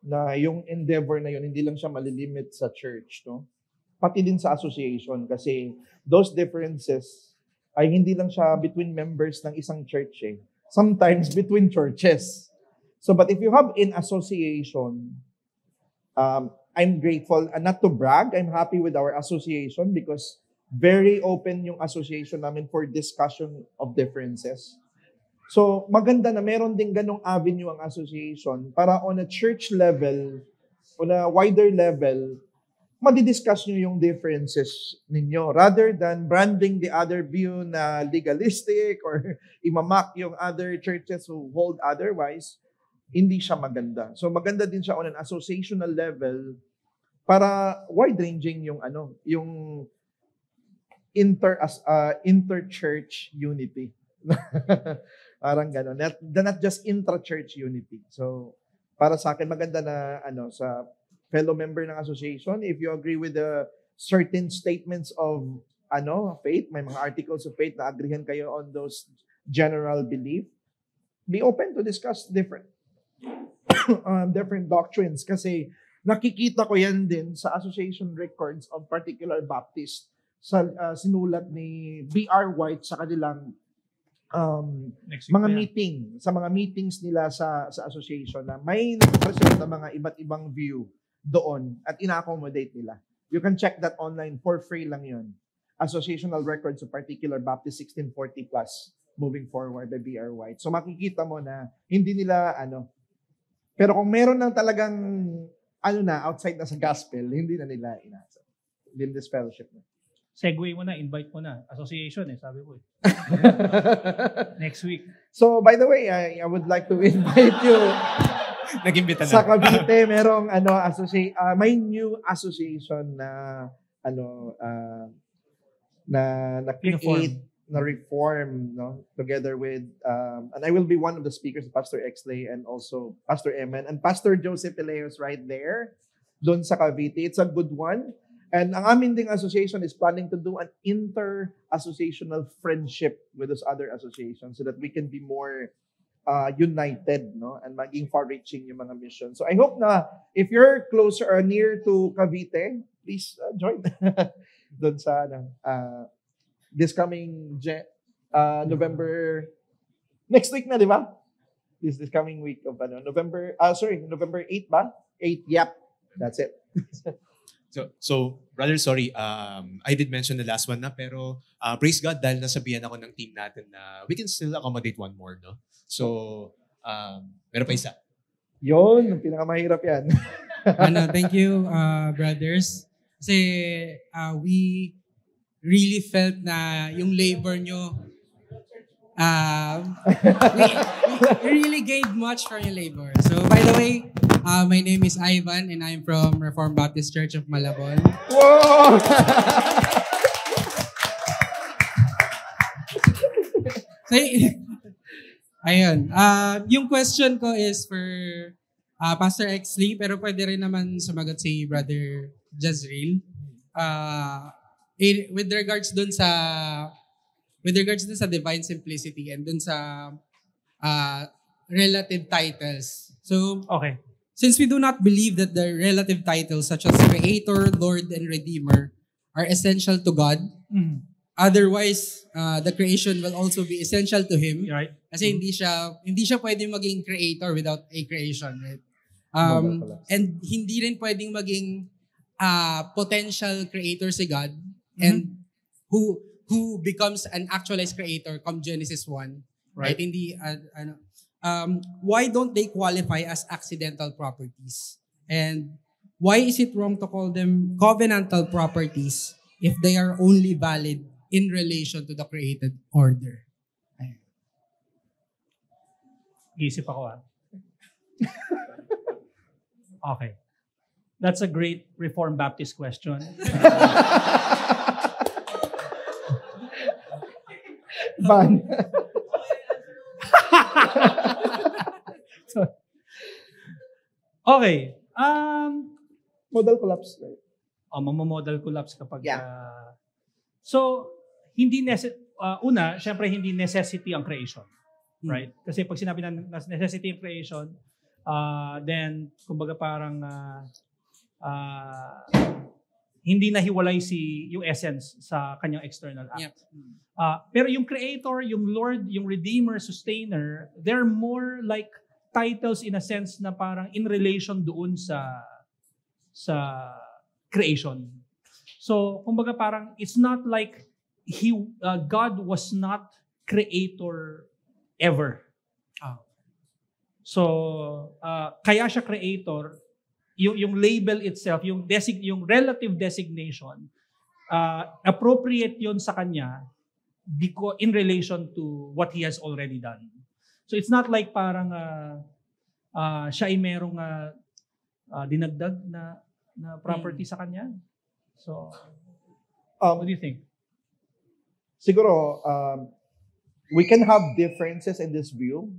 na yung endeavor na yun, hindi lang siya malilimit sa church, no? Pati din sa association kasi those differences ay hindi lang siya between members ng isang church eh. Sometimes between churches. So, but if you have in association, I'm grateful, and not to brag, I'm happy with our association because very open yung association namin for discussion of differences. So, maganda na meron din ganong avenue ang association para on a church level, on a wider level, madidiscuss nyo yung differences ninyo rather than branding the other view na legalistic or imamak yung other churches who hold otherwise, hindi siya maganda. So, maganda din siya on an associational level para wide-ranging yung yung inter-church unity. Parang gano'n. Not just intra-church unity. So, para sa akin, maganda na sa fellow member ng association, if you agree with the certain statements of faith, may mga articles of faith na agreehan kayo on those general belief, be open to discuss different doctrines kasi nakikita ko yan din sa association records of particular Baptist sa sinulat ni B.R. White sa kanilang mga meeting, sa mga meetings nila sa association na may nag-present na mga iba't ibang view doon at ina-accommodate nila. You can check that online for free lang yun. Associational records of particular Baptist 1640 plus moving forward by B.R. White. So makikita mo na hindi nila pero kung meron ng talagang outside na sa gospel, hindi na nila inasa. Din this fellowship na. Segue mo na, invite mo na. Association sabi ko next week. So, by the way, I would like to invite you Nag-imbita na. sa Cavite, merong may new association na na-create, na reform, no, together with and I will be one of the speakers, Pastor Exley and also Pastor Eman and Pastor Joseph Eleos right there doon sa Cavite. It's a good one. And ang amin ding association is planning to do an inter-associational friendship with those other associations so that we can be more united, no, and maging far-reaching yung mga mission. So I hope na if you're closer or near to Cavite, please join doon sa this coming November, next week na, di ba? This coming week of November 8 ba? 8, yep. That's it. So, brother, sorry, I did mention the last one na, pero praise God dahil nasabihan ako ng team natin na we can still accommodate one more, no? So, meron pa isa. Yun, ang pinakamahirap yan. Thank you, brothers. Kasi we really felt na yung labor nyo, we really gained much from your labor. So, by the way, my name is Ivan and I'm from Reformed Baptist Church of Malabon. Whoa! So, ayun. Yung question ko is for Pastor Exley, pero pwede rin naman sumagot si Brother Jezreel. With regards dun sa divine simplicity and dun sa relative titles. So, Okay. since we do not believe that the relative titles such as Creator, Lord, and Redeemer are essential to God, otherwise, the creation will also be essential to Him. Right. Kasi hindi siya pwedeng maging creator without a creation, right? And hindi rin pwedeng maging potential creator si God and who becomes an actualized creator come Genesis 1, right? Hindi why don't they qualify as accidental properties? And why is it wrong to call them covenantal properties if they are only valid in relation to the created order? Isip ako Okay. That's a great Reformed Baptist question. Van. Okay. Modal collapse. Right? Mamamodal collapse kapag... Yeah. So, syempre hindi necessity ang creation. Right? Kasi pag sinabi na necessity ang creation, Then, kumbaga parang hindi nahiwalay yung essence sa kanyang external act. Yep. Pero yung Creator, yung Lord, yung Redeemer, Sustainer, they're more like titles in a sense na parang in relation doon sa creation. So, kumbaga parang it's not like God was not Creator ever. So, kaya siya Creator, yung label itself, yung relative designation, appropriate yon sa kanya because in relation to what he has already done. So it's not like parang siya ay merong dinagdag na property sa kanya. So, what do you think? Siguro, we can have differences in this view.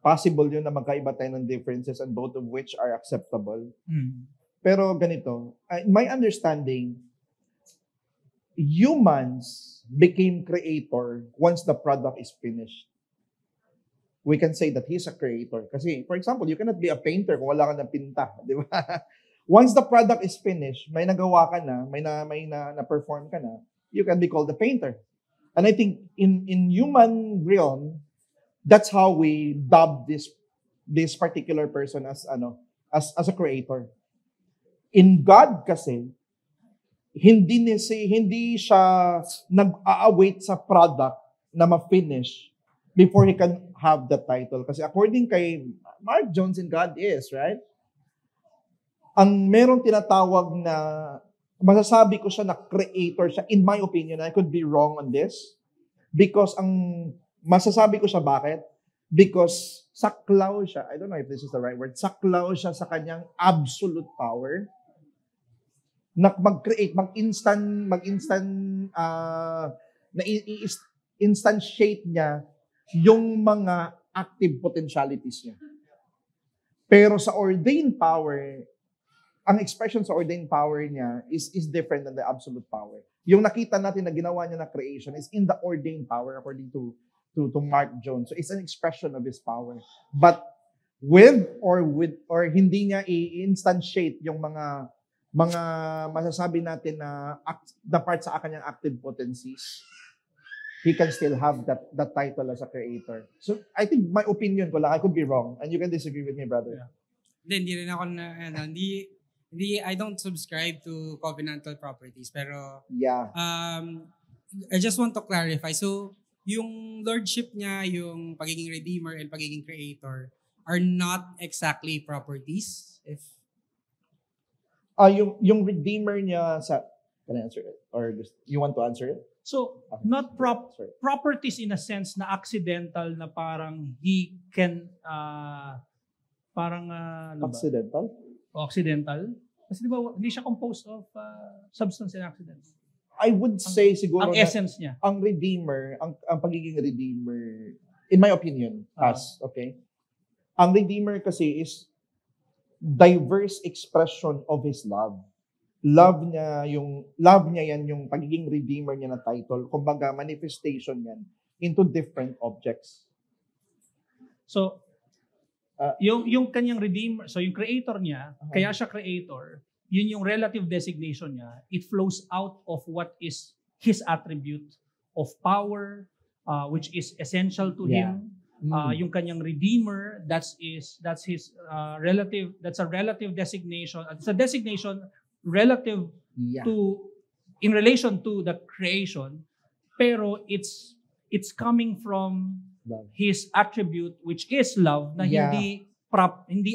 Possible yun na magkaiba tayo ng differences and both of which are acceptable. Pero ganito, in my understanding, humans became creator once the product is finished. We can say that he's a creator. Kasi, for example, you cannot be a painter kung wala ka ng pinta. Di ba? Once the product is finished, may nagawa ka na, may na-perform ka na, you can be called a painter. And I think in human realm, that's how we dub this particular person as a creator. In God kasi, hindi siya nag-a-await sa product na ma-finish before he can have the title. Kasi according kay Mark Jones in God is, right? Ang merong tinatawag na, masasabi ko siya na creator siya, in my opinion, I could be wrong on this, because masasabi ko siya bakit? Because saklaw siya, I don't know if this is the right word, saklaw siya sa kanyang absolute power na mag-create, instantiate niya yung mga active potentialities niya. Pero sa ordained power, ang expression sa ordained power niya is different than the absolute power. Yung nakita natin na ginawa niya na creation is in the ordained power according to Mark Jones. So it's an expression of his power. But with or hindi niya i-instantiate yung mga masasabi natin na part sa kanyang active potencies, he can still have that title as a creator. So I think my opinion ko lang, I could be wrong, and you can disagree with me, brother. Hindi rin ako I don't subscribe to covenantal properties, pero yeah. I just want to clarify. So yung lordship niya, yung pagiging redeemer and pagiging creator are not exactly properties. Yung redeemer niya can I answer it? Or you want to answer it? So, not properties in a sense na accidental na parang he can accidental? Accidental? Kasi di ba hindi siya composed of substance and accidents. I would say siguro ang essence niya. Ang redeemer, ang pagiging redeemer, in my opinion, okay? Ang redeemer kasi is diverse expression of his love. Love niya yan, yung pagiging redeemer niya na title. Kumbaga, manifestation yan into different objects. So, yung kanyang redeemer, so yung creator niya, kaya siya creator, yun yung relative designation niya. It flows out of what is his attribute of power, which is essential to him. Yung kanyang redeemer, that's his relative. That's a relative designation. It's a designation relative in relation to the creation, pero it's coming from love. His attribute, which is love, na hindi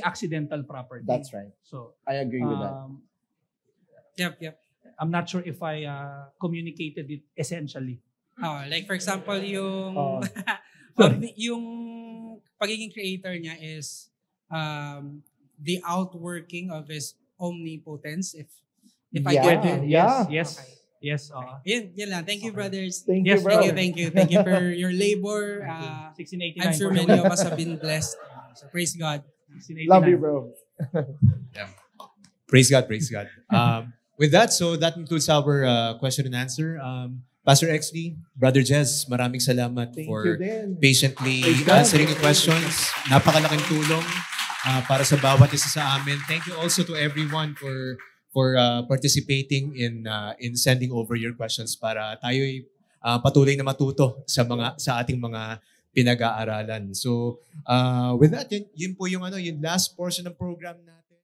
accidental property. That's right. So I agree with that. Yep. I'm not sure if I communicated it essentially. Like for example, yung yung pagiging creator niya is the outworking of his omnipotence, if I get it. Yeah. Yes. Okay. Yes. Yun lang. Thank you, brothers. Thank you, bro. Thank you for your labor. 1689. I'm sure many of us have been blessed. So praise God. Love you, bro. Yeah. Praise God. With that, so that concludes our question and answer. Pastor XD, Brother Jez, maraming salamat Thank for you din. patiently Praise God. answering the questions. Napakalaking tulong. para sa bawat isa sa amin. Thank you also to everyone for participating in sending over your questions para tayo'y patuloy na matuto sa ating mga pinag-aaralan. So with that, yun po yung last portion ng program na